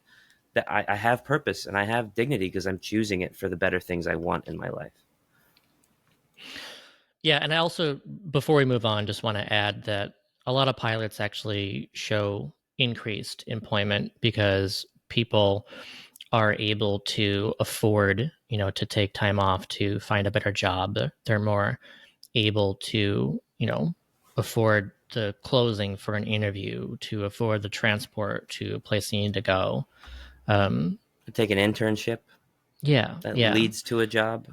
That I have purpose and I have dignity because I'm choosing it for the better things I want in my life. Yeah, and I also, before we move on, just want to add that a lot of pilots actually show increased employment because people are able to afford, to take time off to find a better job. They're more able to, afford the clothing for an interview, to afford the transport to a place they need to go. Take an internship. Yeah. That leads to a job.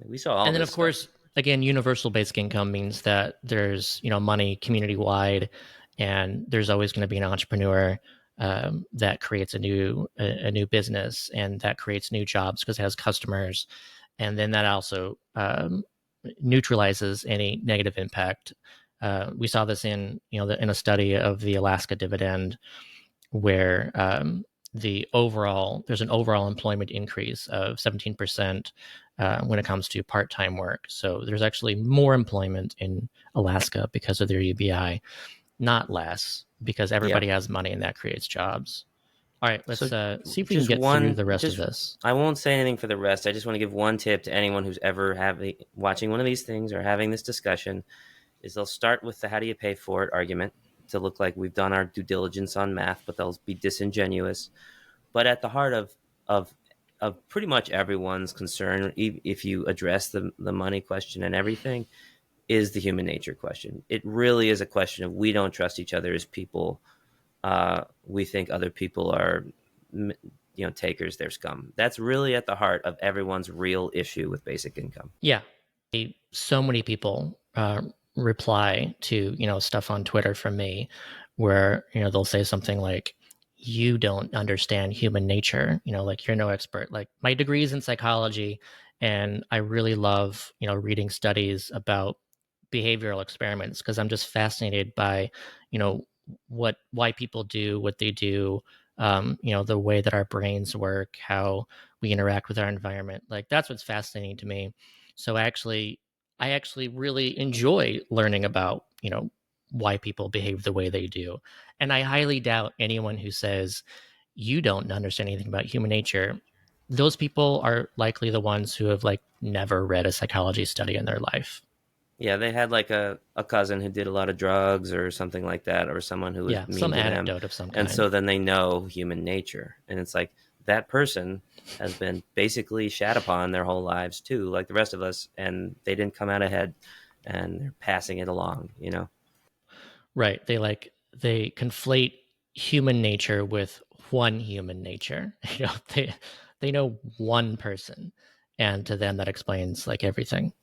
We saw all and then, this of course, stuff. Again, universal basic income means that there's, money community wide and there's always going to be an entrepreneur that creates a new business, and that creates new jobs because it has customers, and then that also neutralizes any negative impact. We saw this in in a study of the Alaska dividend, where there's an overall employment increase of 17% when it comes to part-time work. So there's actually more employment in Alaska because of their UBI, not less, because everybody has money and that creates jobs. All right, let's see if we can get through the rest of this. I won't say anything for the rest. I just want to give one tip to anyone who's ever watching one of these things or having this discussion, is they'll start with the how do you pay for it argument to look like we've done our due diligence on math, but they'll be disingenuous. But at the heart of pretty much everyone's concern, if you address the money question and everything, is the human nature question. It really is a question of we don't trust each other as people. We think other people are, takers, they're scum. That's really at the heart of everyone's real issue with basic income. Yeah. So many people reply to, stuff on Twitter from me where, they'll say something like, you don't understand human nature, like you're no expert. Like, my degree is in psychology, and I really love, reading studies about behavioral experiments because I'm just fascinated by, why people do what they do, the way that our brains work, how we interact with our environment. Like, that's what's fascinating to me. So I actually really enjoy learning about, why people behave the way they do. And I highly doubt anyone who says you don't understand anything about human nature. Those people are likely the ones who have never read a psychology study in their life. Yeah, they had a cousin who did a lot of drugs or something like that, or someone who was mean some to anecdote them. Of some kind. And so then they know human nature. And it's like that person has been basically shat upon their whole lives too, like the rest of us, and they didn't come out ahead, and they're passing it along, Right. They conflate human nature with one human nature. They know one person, and to them that explains everything.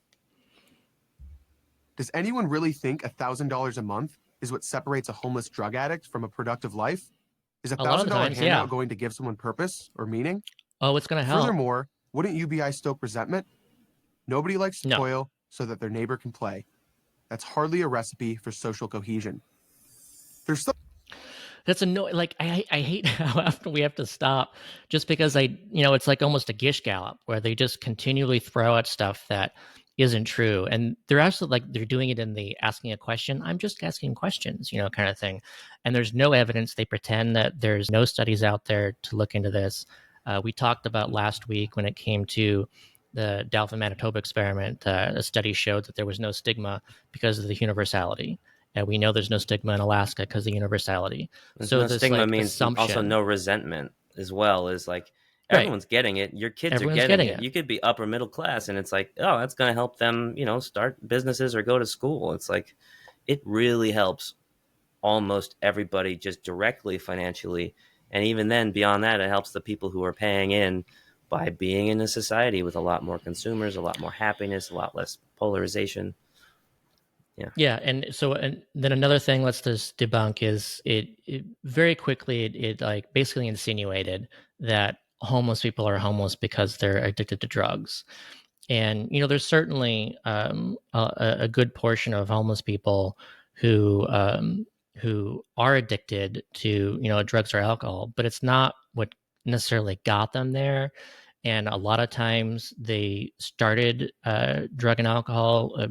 Does anyone really think $1,000 a month is what separates a homeless drug addict from a productive life? Is a $1,000 handout going to give someone purpose or meaning? Oh, it's going to help. Furthermore, wouldn't UBI stoke resentment? Nobody likes to toil so that their neighbor can play. That's hardly a recipe for social cohesion. That's annoying. I hate how often we have to stop just because it's almost a gish gallop where they just continually throw out stuff that isn't true. And they're actually they're doing it in the asking a question. I'm just asking questions, kind of thing. And there's no evidence. They pretend that there's no studies out there to look into this. We talked about last week when it came to the Dalphin, Manitoba experiment. A study showed that there was no stigma because of the universality. And we know there's no stigma in Alaska because of the universality. So no stigma means also no resentment as well. Is everyone's getting it. Your kids are getting it. You could be upper middle class, and it's that's going to help them, start businesses or go to school. It's it really helps almost everybody just directly financially. And even then, beyond that, it helps the people who are paying in by being in a society with a lot more consumers, a lot more happiness, a lot less polarization. Yeah. And then another thing, let's just debunk, is it very quickly, it basically insinuated that homeless people are homeless because they're addicted to drugs. And, there's certainly a good portion of homeless people who are addicted to, drugs or alcohol, but it's not what necessarily got them there. And a lot of times they started drug and alcohol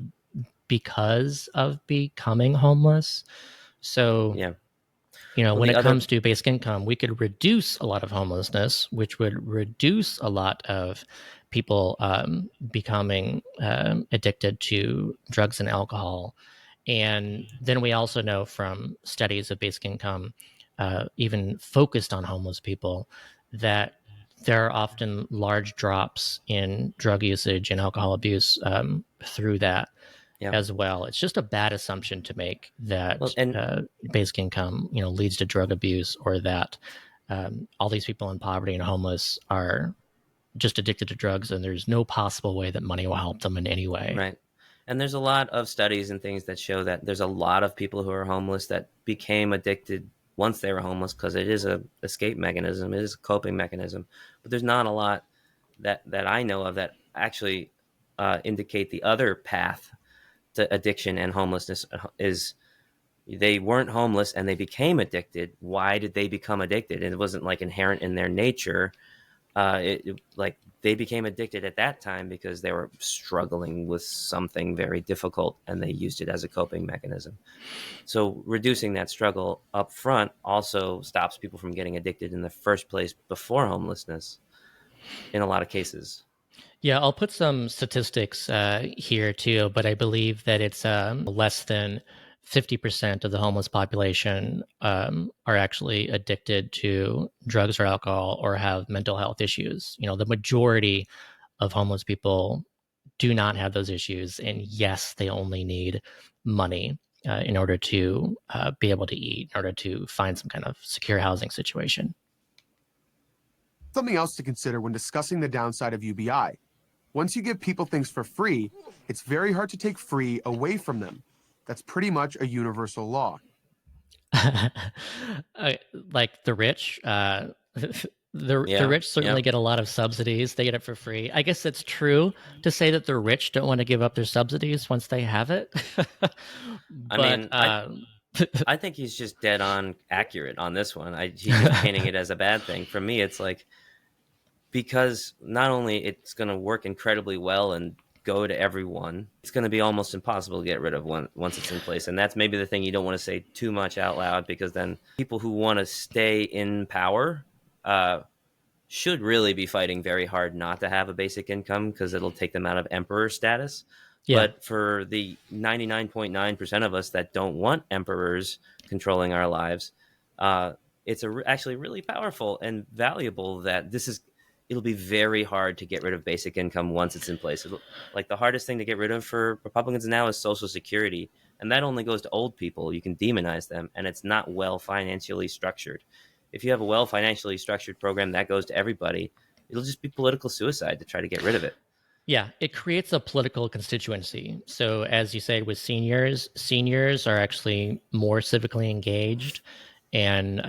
because of becoming homeless. So, when it comes to basic income, we could reduce a lot of homelessness, which would reduce a lot of people becoming addicted to drugs and alcohol. And then we also know from studies of basic income, even focused on homeless people, that there are often large drops in drug usage and alcohol abuse through that. As well. It's just a bad assumption to make that basic income, leads to drug abuse, or that all these people in poverty and homeless are just addicted to drugs, and there's no possible way that money will help them in any way. Right. And there's a lot of studies and things that show that there's a lot of people who are homeless that became addicted once they were homeless, because it is a escape mechanism, it is a coping mechanism. But there's not a lot that I know of that actually indicate the other path to addiction and homelessness is they weren't homeless and they became addicted. Why did they become addicted? And it wasn't like inherent in their nature. Like they became addicted at that time because they were struggling with something very difficult and they used it as a coping mechanism. So reducing that struggle up front also stops people from getting addicted in the first place before homelessness in a lot of cases. Yeah, I'll put some statistics here too, but I believe that it's less than 50% of the homeless population are actually addicted to drugs or alcohol or have mental health issues. The majority of homeless people do not have those issues. And yes, they only need money in order to be able to eat, in order to find some kind of secure housing situation. Something else to consider when discussing the downside of UBI. Once you give people things for free, it's very hard to take free away from them. That's pretty much a universal law. Like the rich, the rich certainly get a lot of subsidies. They get it for free. I guess it's true to say that the rich don't want to give up their subsidies once they have it. I think he's just dead on accurate on this one. He's just painting it as a bad thing. For me, it's like, because not only it's going to work incredibly well and go to everyone, it's going to be almost impossible to get rid of once it's in place. And that's maybe the thing you don't want to say too much out loud, because then people who want to stay in power should really be fighting very hard not to have a basic income, because it'll take them out of emperor status. Yeah. But for the 99.9% of us that don't want emperors controlling our lives, it's actually really powerful and valuable that it'll be very hard to get rid of basic income once it's in place. Like the hardest thing to get rid of for Republicans now is Social Security. And that only goes to old people. You can demonize them, and it's not well financially structured. If you have a well financially structured program that goes to everybody, it'll just be political suicide to try to get rid of it. Yeah, it creates a political constituency. So as you said, with seniors are actually more civically engaged. And,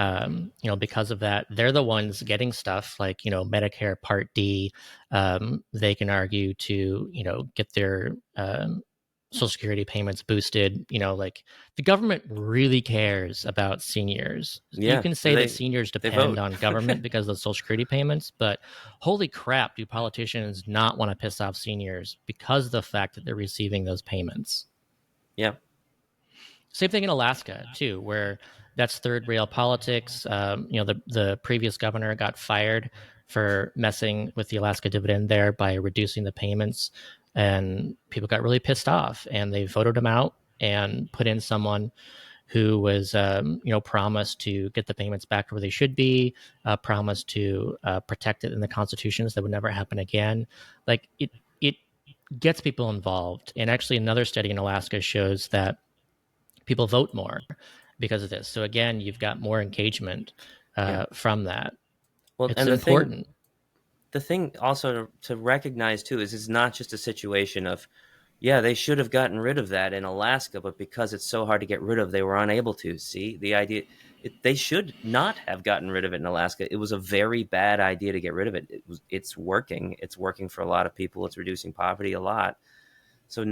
because of that, they're the ones getting stuff like, Medicare Part D. They can argue to, get their Social Security payments boosted. Like the government really cares about seniors. Yeah, you can say that seniors depend on government because of the Social Security payments, but holy crap, do politicians not want to piss off seniors because of the fact that they're receiving those payments? Yeah. Same thing in Alaska, too, where that's third rail politics. The previous governor got fired for messing with the Alaska dividend there by reducing the payments, and people got really pissed off, and they voted him out and put in someone who was, promised to get the payments back to where they should be, promised to protect it in the Constitution so that would never happen again. Like it gets people involved. And actually, another study in Alaska shows that people vote more because of this. So again, you've got more engagement from that. Well, it's and important. The thing also to recognize too is it's not just a situation of, they should have gotten rid of that in Alaska, but because it's so hard to get rid of, they were unable to. See, the idea, they should not have gotten rid of it in Alaska. It was a very bad idea to get rid of it. It's working. It's working for a lot of people. It's reducing poverty a lot. So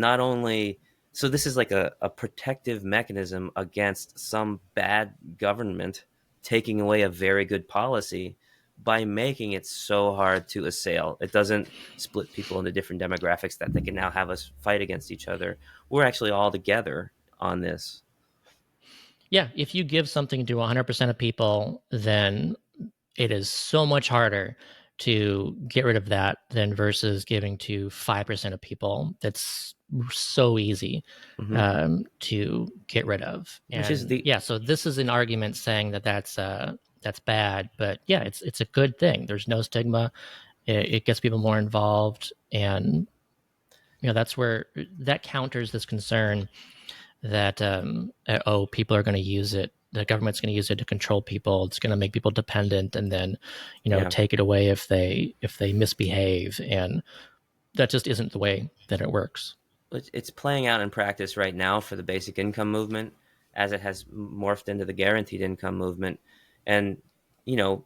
So this is like a protective mechanism against some bad government taking away a very good policy by making it so hard to assail. It doesn't split people into different demographics that they can now have us fight against each other. We're actually all together on this. Yeah, if you give something to 100% of people, then it is so much harder to get rid of that than versus giving to 5% of people. That's so easy to get rid of. And so this is an argument saying that that's bad, but it's a good thing. There's no stigma. It gets people more involved, and that's where that counters this concern that people are going to use it. The government's going to use it to control people. It's going to make people dependent, and then take it away if they misbehave, and that just isn't the way that it works. it's playing out in practice right now for the basic income movement, as it has morphed into the guaranteed income movement. And, you know,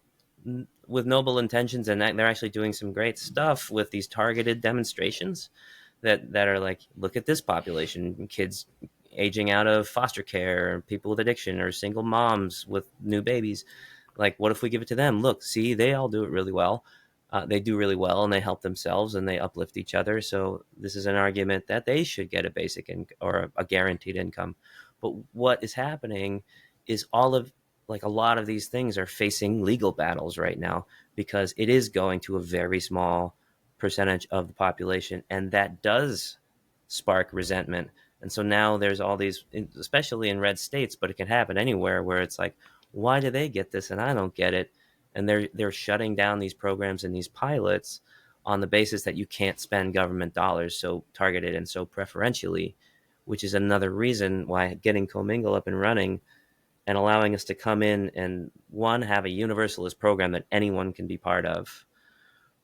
with noble intentions, and they're actually doing some great stuff with these targeted demonstrations that are like, look at this population, kids aging out of foster care, people with addiction, or single moms with new babies. Like, what if we give it to them? Look, see, they all do it really well. They do really well, and they help themselves, and they uplift each other. So this is an argument that they should get a basic or a guaranteed income. But what is happening is a lot of these things are facing legal battles right now, because it is going to a very small percentage of the population, and that does spark resentment. And so now there's all these, especially in red states, but it can happen anywhere, where it's like, why do they get this and I don't get it? And they're shutting down these programs and these pilots on the basis that you can't spend government dollars so targeted and so preferentially, which is another reason why getting Comingle up and running and allowing us to come in and, one, have a universalist program that anyone can be part of,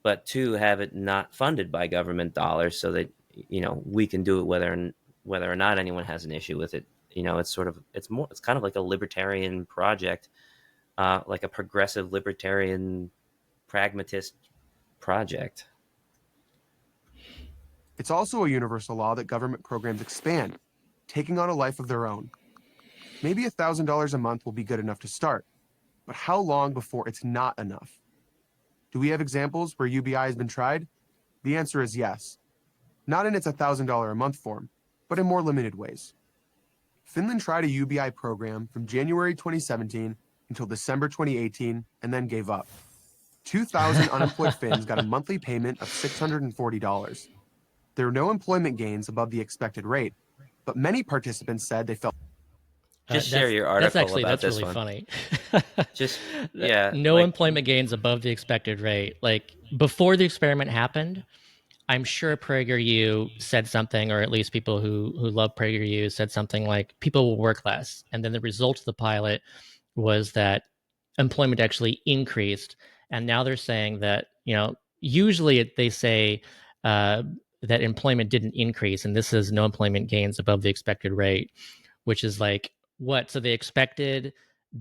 but two, have it not funded by government dollars, so that, you know, we can do it whether or not anyone has an issue with it. You know, it's kind of like a libertarian project, like a progressive libertarian pragmatist project. It's also a universal law that government programs expand, taking on a life of their own. Maybe $1,000 a month will be good enough to start, but how long before it's not enough? Do we have examples where UBI has been tried? The answer is yes. Not in its $1,000 a month form, but in more limited ways. Finland tried a UBI program from January 2017 until December 2018 and then gave up. 2,000 unemployed Finns got a monthly payment of $640. There were no employment gains above the expected rate, but many participants said they felt... Just share your article about this really one. Funny. Just, yeah. No employment gains above the expected rate. Like, before the experiment happened, I'm sure PragerU said something, or at least people who love PragerU said something like, people will work less. And then the result of the pilot was that employment actually increased. And now they're saying that, you know, usually they say that employment didn't increase, and this is no employment gains above the expected rate, which is like, what? So they expected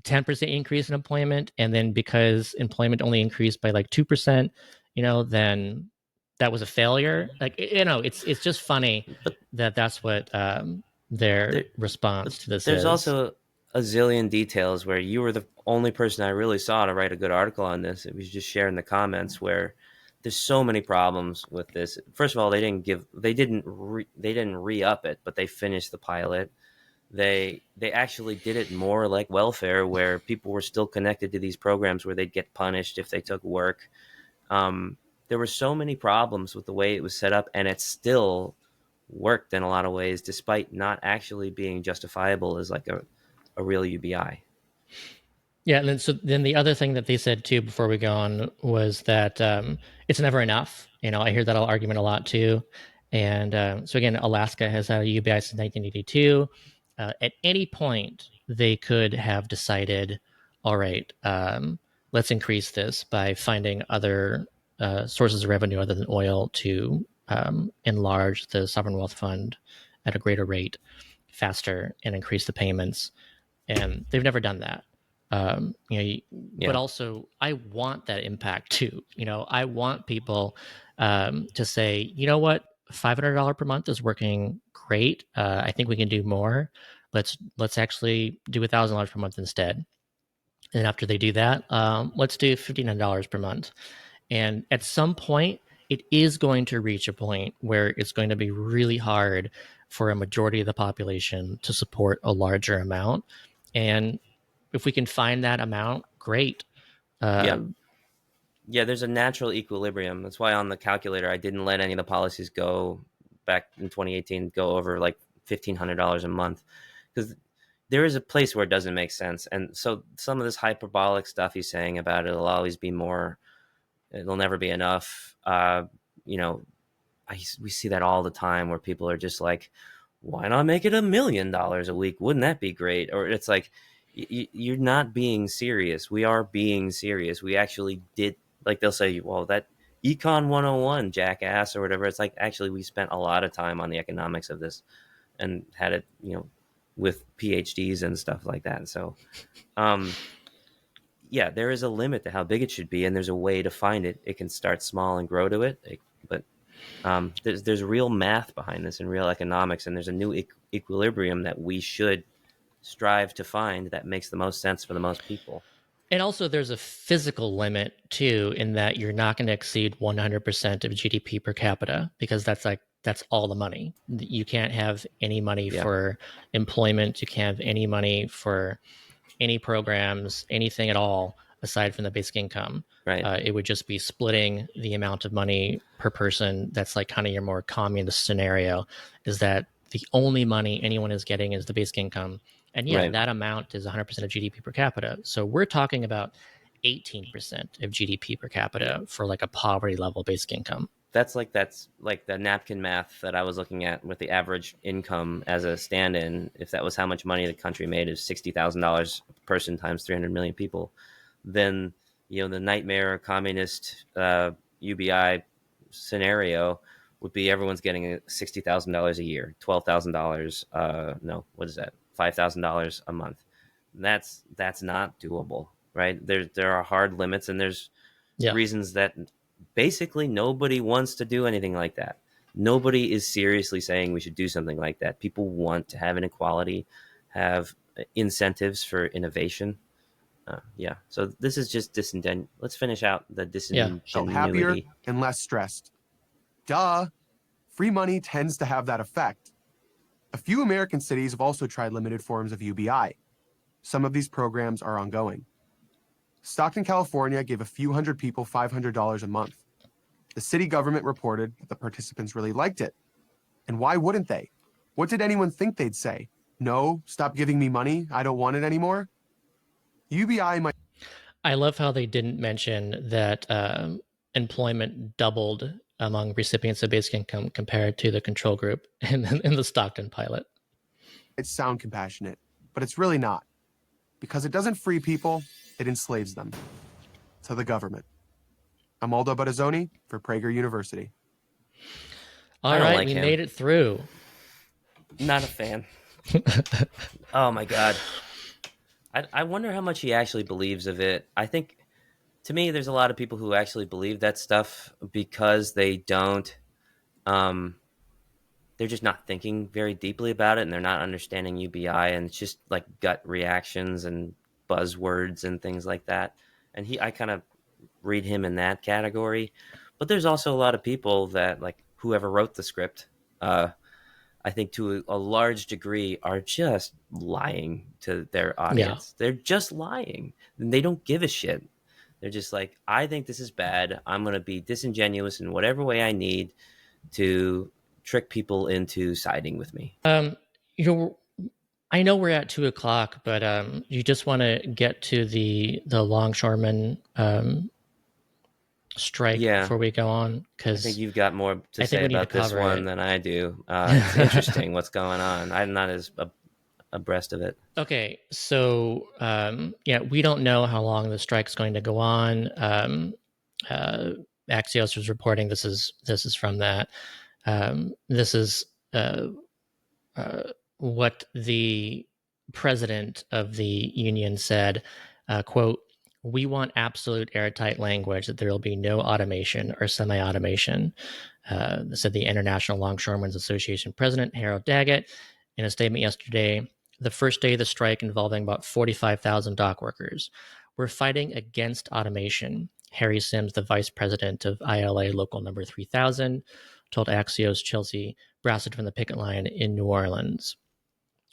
10% increase in employment, and then because employment only increased by like 2%, you know, then that was a failure. Like, you know, it's just funny that's what their response to this is. There's also a zillion details where you were the only person I really saw to write a good article on this. It was just sharing the comments, where there's so many problems with this. First of all, they didn't re-up it, but they finished the pilot. They actually did it more like welfare, where people were still connected to these programs where they'd get punished if they took work. There were so many problems with the way it was set up, and it still worked in a lot of ways, despite not actually being justifiable as like a real UBI. Yeah, and then the other thing that they said too before we go on was that it's never enough. You know, I hear that argument a lot too. And so again, Alaska has had a UBI since 1982. At any point, they could have decided, all right, let's increase this by finding other sources of revenue other than oil to enlarge the sovereign wealth fund at a greater rate, faster, and increase the payments. And they've never done that. But also, I want that impact too. You know, I want people to say, you know what, $500 per month is working great. I think we can do more. Let's actually do $1,000 per month instead. And after they do that, let's do $1,500 per month. And at some point, it is going to reach a point where it's going to be really hard for a majority of the population to support a larger amount. And if we can find that amount, great. Yeah, there's a natural equilibrium. That's why on the calculator, I didn't let any of the policies go back in 2018 go over like $1,500 a month, because there is a place where it doesn't make sense. And so some of this hyperbolic stuff he's saying about it'll always be more, it'll never be enough. You know, we see that all the time where people are just like, why not make it $1 million a week? Wouldn't that be great? Or it's like, you're not being serious. We are being serious. We actually did, like they'll say, well, that Econ 101, jackass, or whatever. It's like, actually, we spent a lot of time on the economics of this and had it, with PhDs and stuff like that. So, yeah, there is a limit to how big it should be, and there's a way to find it. It can start small and grow to it, but there's real math behind this and real economics, and there's a new equilibrium that we should strive to find that makes the most sense for the most people. And also, there's a physical limit too, in that you're not going to exceed 100% of GDP per capita, because that's all the money. You can't have any money for employment. You can't have any money for any programs, anything at all aside from the basic income. Right. It would just be splitting the amount of money per person. That's like kind of your more communist scenario, is that the only money anyone is getting is the basic income. And that amount is 100% of GDP per capita. So we're talking about 18% of GDP per capita for like a poverty level basic income. That's like the napkin math that I was looking at with the average income as a stand-in. If that was how much money the country made, is $60,000 per person times 300 million people, then the nightmare communist UBI scenario would be everyone's getting $60,000 a year, $12,000. No, what is that? $5,000 a month. That's not doable, right? There are hard limits, and there's reasons that basically nobody wants to do anything like that. Nobody is seriously saying we should do something like that. People want to have inequality, have incentives for innovation. So this is just disingenuous. Let's finish out the disingenuity. So happier and less stressed. Duh. Free money tends to have that effect. A few American cities have also tried limited forms of UBI. Some of these programs are ongoing. Stockton, California gave a few hundred people $500 a month. The city government reported that the participants really liked it. And why wouldn't they? What did anyone think they'd say? No, stop giving me money. I don't want it anymore. UBI might... I love how they didn't mention that employment doubled among recipients of basic income compared to the control group in the Stockton pilot. It sounds compassionate, but it's really not. Because it doesn't free people, it enslaves them. To the government. I'm Aldo Buttazzoni for Prager University. All right, we made it through. Not a fan. Oh my God. I wonder how much he actually believes of it. I think, to me, there's a lot of people who actually believe that stuff because they don't, they're just not thinking very deeply about it, and they're not understanding UBI, and it's just like gut reactions and buzzwords and things like that. And I kind of read him in that category. But there's also a lot of people that, like, whoever wrote the script, I think to a large degree are just lying to their audience. They're just lying, and they don't give a shit. They're just like, I think this is bad. I'm going to be disingenuous in whatever way I need to trick people into siding with me. I know we're at 2:00, but you just want to get to the Longshoremen strike before we go on, because I think you've got more to say about this one than I do. It's interesting what's going on. I'm not as abreast of it. Okay, so we don't know how long the strike's going to go on. Axios was reporting this is from that. This is what the president of the union said, quote, "We want absolute airtight language that there will be no automation or semi-automation," said the International Longshoremen's Association president, Harold Daggett, in a statement yesterday. The first day of the strike involving about 45,000 dock workers. "We're fighting against automation," Harry Sims, the vice president of ILA Local Number 3000, told Axios' Chelsea Brassard from the picket line in New Orleans.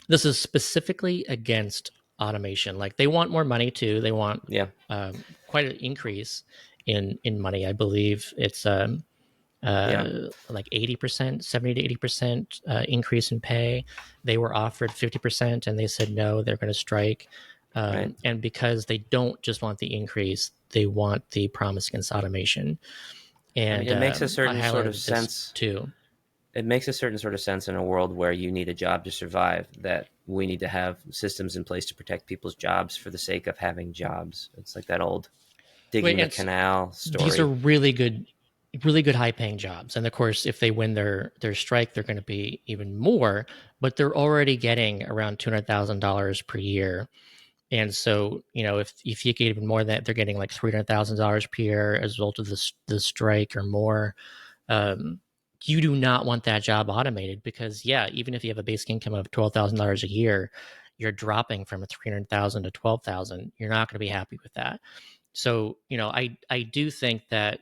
This is specifically against automation. Like, they want more money too. They want quite an increase in money. I believe it's like 80%, 70 to 80% increase in pay. They were offered 50%, and they said no, they're going to strike. And because they don't just want the increase, they want the promise against automation. And it makes a certain sort of sense too. It makes a certain sort of sense in a world where you need a job to survive, that we need to have systems in place to protect people's jobs for the sake of having jobs. It's like that old digging the canal story. These are really good really good high paying jobs. And of course, if they win their strike, they're going to be even more, but they're already getting around $200,000 per year. And so, if you get even more than that, they're getting like $300,000 per year as a result of the strike or more. You do not want that job automated because, yeah, even if you have a basic income of $12,000 a year, you're dropping from 300,000 to 12,000. You're not going to be happy with that. So, I do think that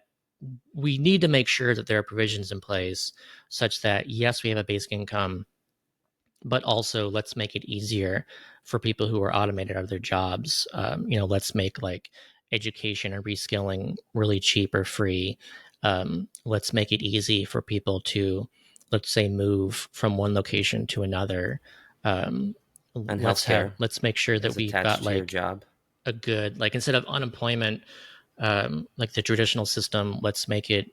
we need to make sure that there are provisions in place such that, yes, we have a basic income, but also let's make it easier for people who are automated out of their jobs. Let's make like education and reskilling really cheap or free. Let's make it easy for people to, let's say, move from one location to another. And healthcare. Let's make sure that we've got to your like job. a good, like, instead of unemployment, like the traditional system, let's make it,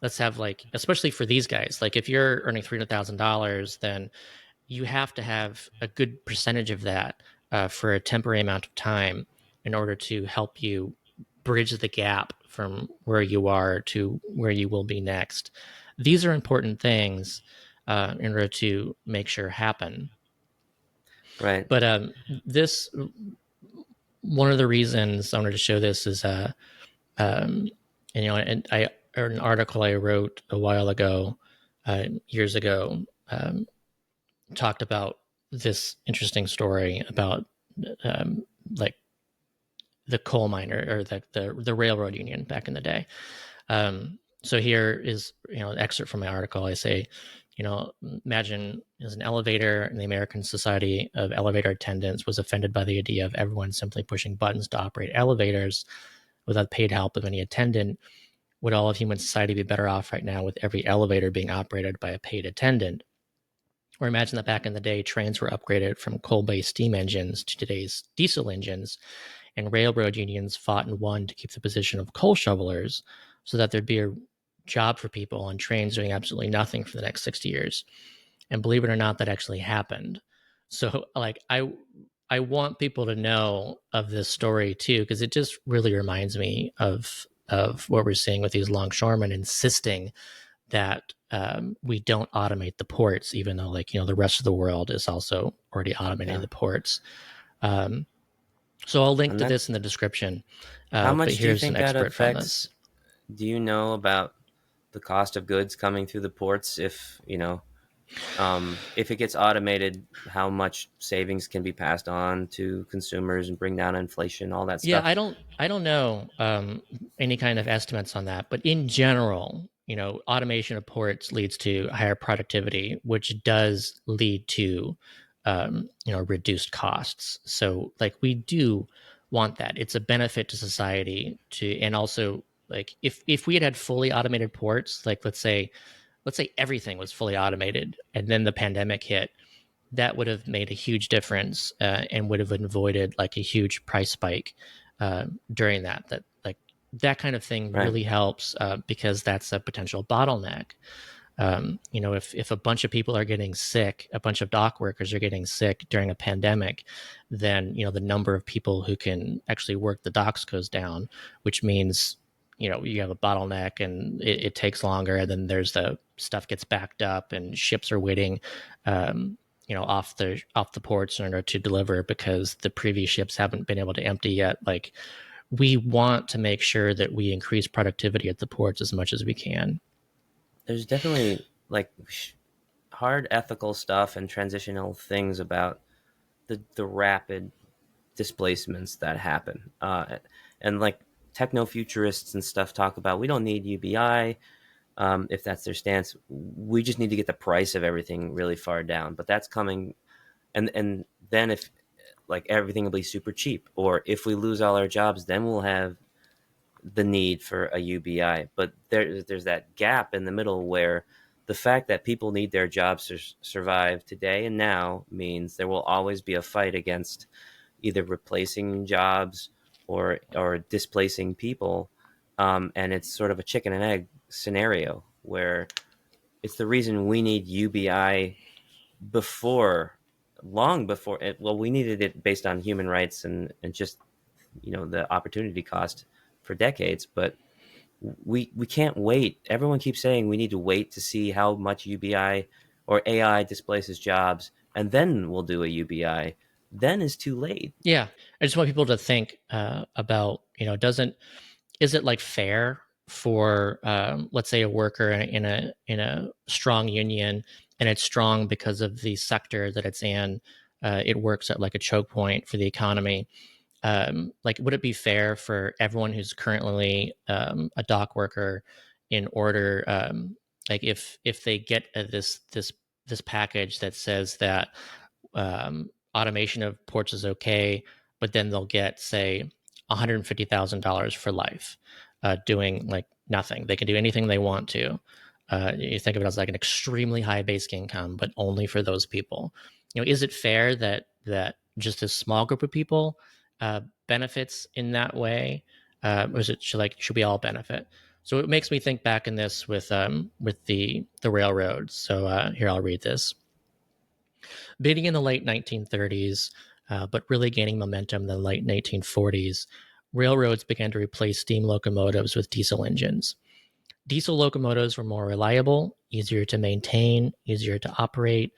let's have, like, especially for these guys, like if you're earning $300,000, then you have to have a good percentage of that for a temporary amount of time in order to help you bridge the gap from where you are to where you will be next. These are important things in order to make sure happen. Right. But this, one of the reasons I wanted to show this is, and I an article I wrote a while ago, years ago, talked about this interesting story about like the coal miner or the railroad union back in the day. So here is an excerpt from my article. I say, imagine as an elevator in the American Society of Elevator Attendants was offended by the idea of everyone simply pushing buttons to operate elevators without paid help of any attendant. Would all of human society be better off right now with every elevator being operated by a paid attendant? Or imagine that back in the day, trains were upgraded from coal-based steam engines to today's diesel engines, and railroad unions fought and won to keep the position of coal shovelers so that there'd be a job for people on trains doing absolutely nothing for the next 60 years. And believe it or not, that actually happened. So, like, I want people to know of this story too, because it just really reminds me of what we're seeing with these longshoremen insisting that we don't automate the ports, even though, like, the rest of the world is also already automating the ports. So I'll link to this in the description. How much but do you here's think an that expert from affects? this. Do you know about the cost of goods coming through the ports? If if it gets automated, how much savings can be passed on to consumers and bring down inflation, all that stuff? Yeah, I don't know any kind of estimates on that, but in general, automation of ports leads to higher productivity, which does lead to reduced costs. So, like, we do want that. It's a benefit to society and also, like, if we had fully automated ports, like, let's say everything was fully automated and then the pandemic hit, that would have made a huge difference and would have avoided like a huge price spike during that like that kind of thing really helps because that's a potential bottleneck. If a bunch of people are getting sick, a bunch of dock workers are getting sick during a pandemic, then the number of people who can actually work the docks goes down, which means you have a bottleneck and it takes longer, and then there's the stuff gets backed up and ships are waiting off the ports in order to deliver because the previous ships haven't been able to empty yet. Like, we want to make sure that we increase productivity at the ports as much as we can. There's definitely like hard ethical stuff and transitional things about the rapid displacements that happen. And like techno-futurists and stuff talk about, we don't need UBI. If that's their stance, we just need to get the price of everything really far down. But that's coming. And then if like everything will be super cheap, or if we lose all our jobs, then we'll have the need for a UBI. But there's that gap in the middle where the fact that people need their jobs to survive today and now means there will always be a fight against either replacing jobs or displacing people. And it's sort of a chicken and egg scenario where it's the reason we need UBI long before it. Well, we needed it based on human rights and just, the opportunity cost for decades. But we can't wait. Everyone keeps saying we need to wait to see how much UBI or AI displaces jobs, and then we'll do a UBI. Then is too late. Yeah, I just want people to think about, is it like fair for, let's say, a worker in a strong union, and it's strong because of the sector that it's in. It works at like a choke point for the economy. Like, would it be fair for everyone who's currently a dock worker, in order, like, if they get this package that says that automation of ports is okay, but then they'll get, say, $150,000 for life, doing like nothing. They can do anything they want to. You think of it as like an extremely high basic income, but only for those people. Is it fair that just a small group of people benefits in that way, or should we all benefit? So it makes me think back in this with the railroads. So here, I'll read this. Beginning in the late 1930s, but really gaining momentum in the late 1940s, railroads began to replace steam locomotives with diesel engines. Diesel locomotives were more reliable, easier to maintain, easier to operate,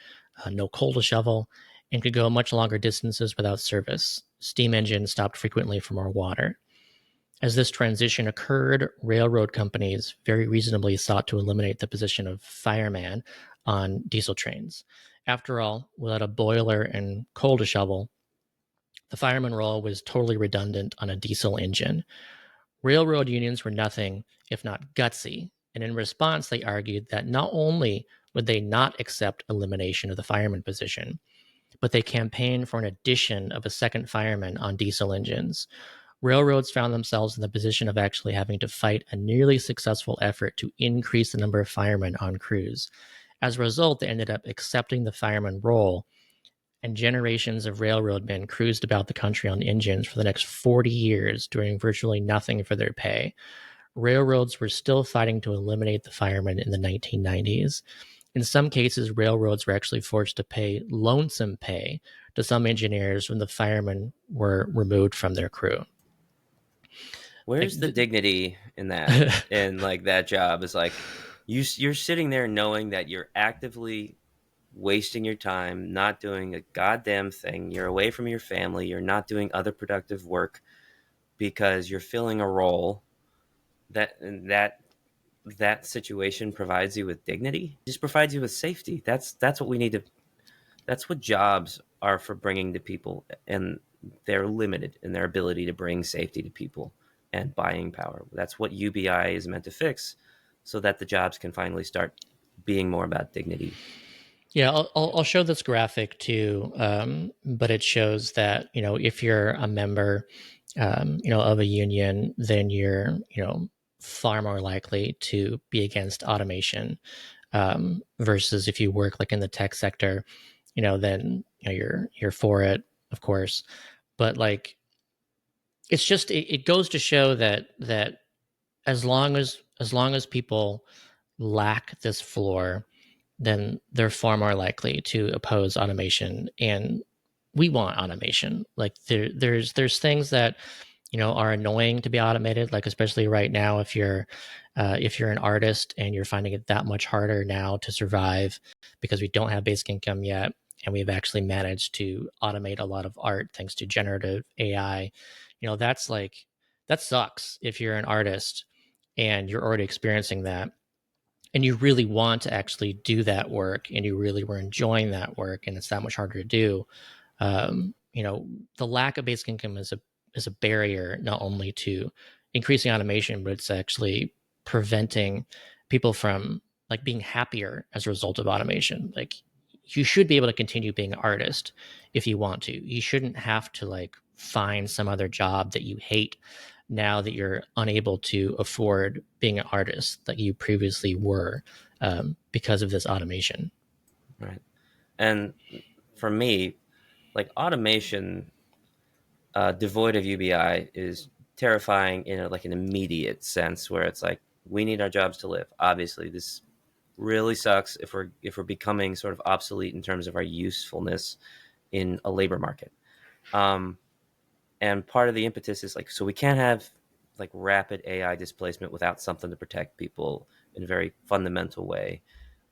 no coal to shovel, and could go much longer distances without service. Steam engines stopped frequently for more water. As this transition occurred, railroad companies very reasonably sought to eliminate the position of fireman on diesel trains. After all, without a boiler and coal to shovel, the fireman role was totally redundant on a diesel engine. Railroad unions were nothing if not gutsy, and in response, they argued that not only would they not accept elimination of the fireman position, but they campaigned for an addition of a second fireman on diesel engines. Railroads found themselves in the position of actually having to fight a nearly successful effort to increase the number of firemen on crews. As a result, they ended up accepting the fireman role, and generations of railroad men cruised about the country on engines for the next 40 years, doing virtually nothing for their pay. Railroads were still fighting to eliminate the firemen in the 1990s. In some cases, railroads were actually forced to pay lonesome pay to some engineers when the firemen were removed from their crew. Where's the dignity in that? And like, that job is like, you're sitting there knowing that you're actively wasting your time, not doing a goddamn thing. You're away from your family. You're not doing other productive work because you're filling a role. That situation provides you with dignity. It just provides you with safety. That's what we need to. That's what jobs are for bringing to people, and they're limited in their ability to bring safety to people and buying power. That's what UBI is meant to fix, so that the jobs can finally start being more about dignity. Yeah, I'll show this graphic too, but it shows that, if you're a member, of a union, then you're, far more likely to be against automation, versus if you work like in the tech sector, then you're for it, of course. But like, it's just, it goes to show that as long as people lack this floor, then they're far more likely to oppose automation. And we want automation. Like, there's things that are annoying to be automated, like especially right now, if you're an artist and you're finding it that much harder now to survive because we don't have basic income yet, and we've actually managed to automate a lot of art thanks to generative AI. That's like, that sucks if you're an artist and you're already experiencing that, and you really want to actually do that work, and you really were enjoying that work, and it's that much harder to do. The lack of basic income is a barrier, not only to increasing automation, but it's actually preventing people from like being happier as a result of automation. Like, you should be able to continue being an artist if you want to. You shouldn't have to like find some other job that you hate now that you're unable to afford being an artist that you previously were, because of this automation. Right. And for me, like, automation devoid of UBI is terrifying in like an immediate sense, where it's like, we need our jobs to live. Obviously, this really sucks if we're becoming sort of obsolete in terms of our usefulness in a labor market. And part of the impetus is like, so we can't have like rapid AI displacement without something to protect people in a very fundamental way.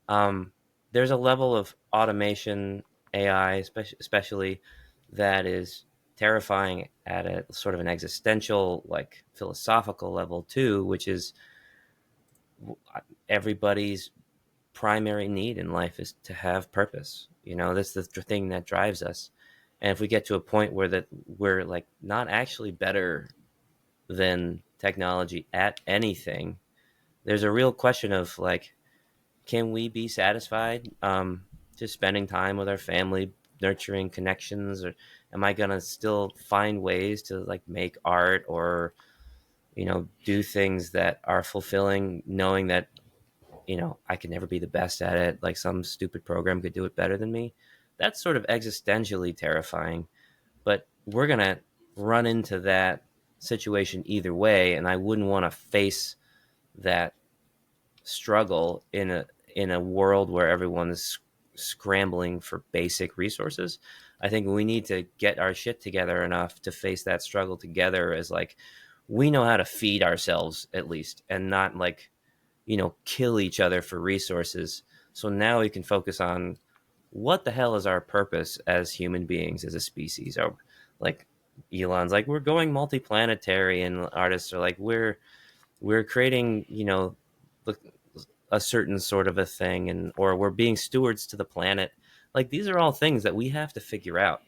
There's a level of automation AI, especially that is terrifying at a sort of an existential, like philosophical level too, which is everybody's primary need in life is to have purpose. That's the thing that drives us. And if we get to a point where we're like not actually better than technology at anything, there's a real question of like, can we be satisfied just spending time with our family, nurturing connections, or am I gonna still find ways to like make art or do things that are fulfilling, knowing that I could never be the best at it, like some stupid program could do it better than me? That's sort of existentially terrifying, but we're gonna run into that situation either way, and I wouldn't want to face that struggle in a world where everyone is scrambling for basic resources. I think we need to get our shit together enough to face that struggle together, as like we know how to feed ourselves at least, and not like kill each other for resources. So now we can focus on what the hell is our purpose as human beings, as a species. Or like Elon's like, we're going multiplanetary, and artists are like, we're creating a certain sort of a thing, and or we're being stewards to the planet. Like, these are all things that we have to figure out.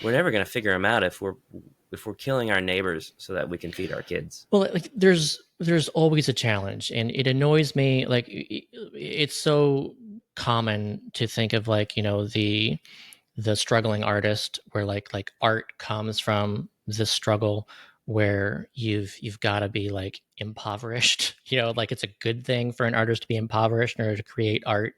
We're never going to figure them out if we're killing our neighbors so that we can feed our kids. Well, like there's always a challenge, and it annoys me. Like it's so common to think of like the struggling artist, where like art comes from this struggle where you've got to be like impoverished. Like it's a good thing for an artist to be impoverished in order to create art.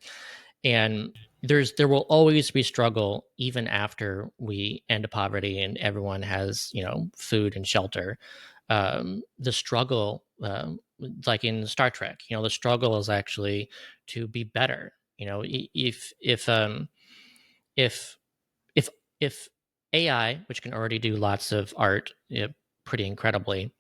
And there will always be struggle even after we end poverty and everyone has food and shelter. The struggle, like in Star Trek, the struggle is actually to be better. If if if AI, which can already do lots of art pretty incredibly,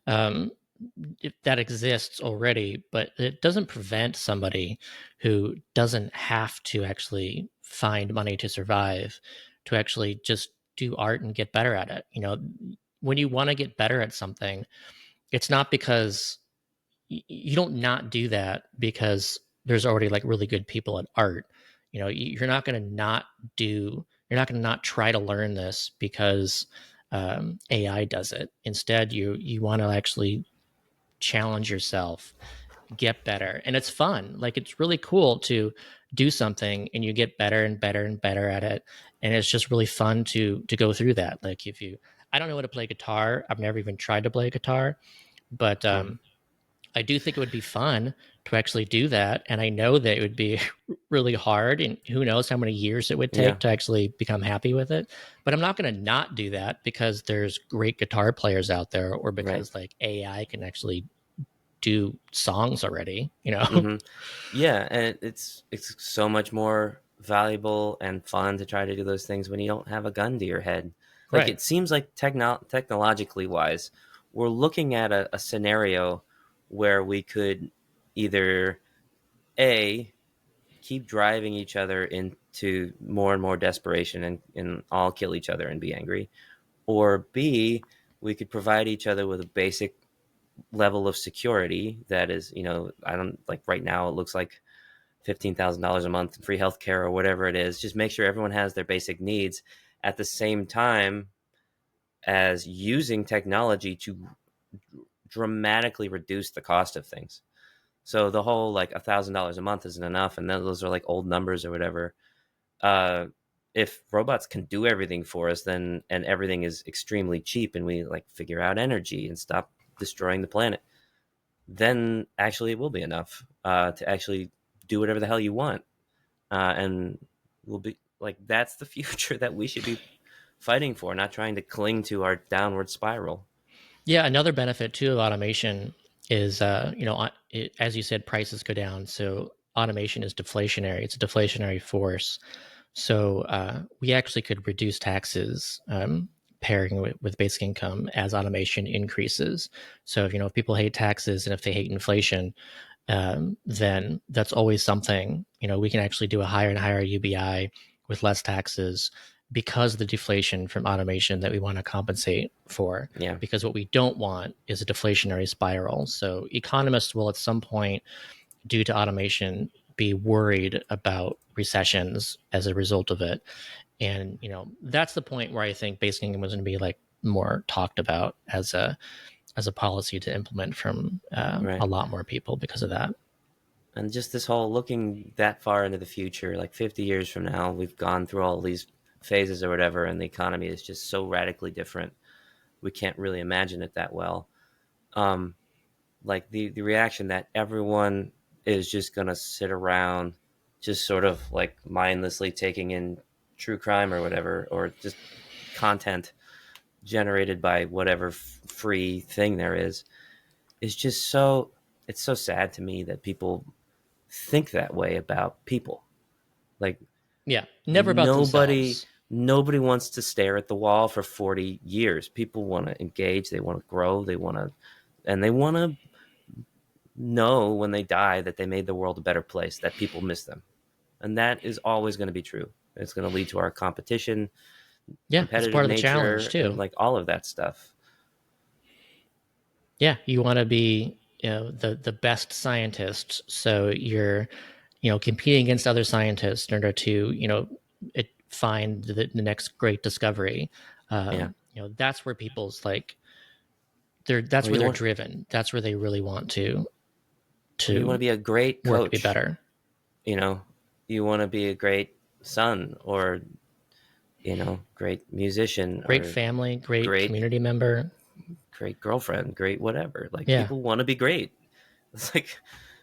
if that exists already, but it doesn't prevent somebody who doesn't have to actually find money to survive to actually just do art and get better at it. When you want to get better at something, it's not because you don't not do that because there's already like really good people at art. You're not going to not do, you're not going to not try to learn this because AI does it. Instead, you want to actually challenge yourself, get better. And it's fun. Like, it's really cool to do something and you get better and better and better at it. And it's just really fun to go through that. Like, I don't know how to play guitar. I've never even tried to play a guitar, but I do think it would be fun to actually do that. And I know that it would be really hard, and who knows how many years it would take to actually become happy with it. But I'm not going to not do that because there's great guitar players out there, or because like AI can actually do songs already, Mm-hmm. Yeah. And it's so much more valuable and fun to try to do those things when you don't have a gun to your head. Like, it seems like technologically wise, we're looking at a scenario where we could either keep driving each other into more and more desperation and all kill each other and be angry, or B, we could provide each other with a basic level of security that is, I don't like right now it looks like $15,000 a month in free healthcare or whatever it is. Just make sure everyone has their basic needs at the same time as using technology to dramatically reduce the cost of things. So the whole like $1,000 a month isn't enough, and those are like old numbers or whatever. If robots can do everything for us, then and everything is extremely cheap, and we like figure out energy and stop destroying the planet, then actually it will be enough to actually do whatever the hell you want, and we'll be like, that's the future that we should be fighting for, not trying to cling to our downward spiral. Yeah, another benefit too of automation is, as you said, prices go down. So automation is deflationary. It's a deflationary force. So we actually could reduce taxes pairing with basic income as automation increases. So if people hate taxes and if they hate inflation, then that's always something. We can actually do a higher and higher UBI with less taxes because of the deflation from automation that we want to compensate for. Yeah. Because what we don't want is a deflationary spiral. So economists will at some point, due to automation, be worried about recessions as a result of it. And that's the point where I think basic income was going to be like more talked about as a policy to implement from Right. a lot more people because of that. And just this whole looking that far into the future, like 50 years from now, we've gone through all these phases or whatever, and the economy is just so radically different. We can't really imagine it that well. Like the reaction that everyone is just going to sit around just sort of like mindlessly taking in true crime or whatever, or just content generated by whatever free thing there is just so, it's so sad to me that people think that way about people. Like, yeah, never about themselves. Nobody wants to stare at the wall for 40 years. People want to engage, they want to grow, they want to know when they die that they made the world a better place, that people miss them. And that is always going to be true. It's going to lead to our competition, competitive it's part of the nature, challenge too. and like all of that stuff. Yeah, you want to be the best scientist, so you're competing against other scientists in order to find the next great discovery. That's where people's like that's where they're driven. That's where they really want to you want to be a great coach, work to be better. You want to be a great son, or great musician, great or family, great community member, great girlfriend, great whatever. Like, people want to be great. It's like,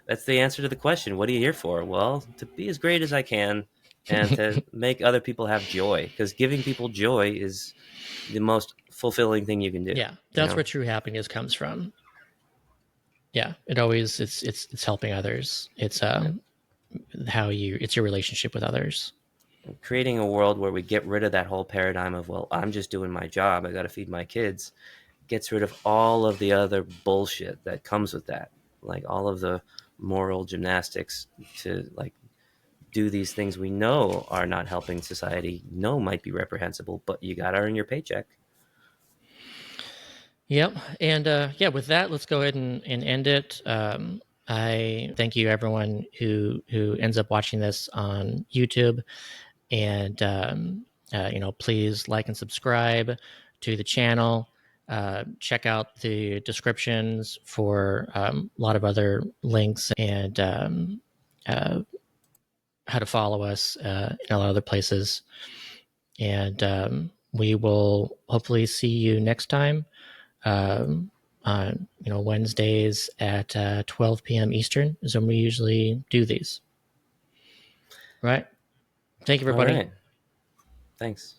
that's the answer to the question. What are you here for? Well, to be as great as I can and to make other people have joy, because giving people joy is the most fulfilling thing you can do. Yeah, that's where true happiness comes from. Yeah, it's helping others. It's it's your relationship with others. Creating a world where we get rid of that whole paradigm of, well, I'm just doing my job, I got to feed my kids, gets rid of all of the other bullshit that comes with that, like all of the moral gymnastics to like do these things we know are not helping society, might be reprehensible, but you got to earn your paycheck. Yep. And with that, let's go ahead and end it. I thank you everyone who ends up watching this on YouTube, and please like and subscribe to the channel. Check out the descriptions for a lot of other links and how to follow us in a lot of other places. And we will hopefully see you next time on Wednesdays at 12 p.m. Eastern is when we usually do these. Right. Thank you, everybody. All right. Thanks.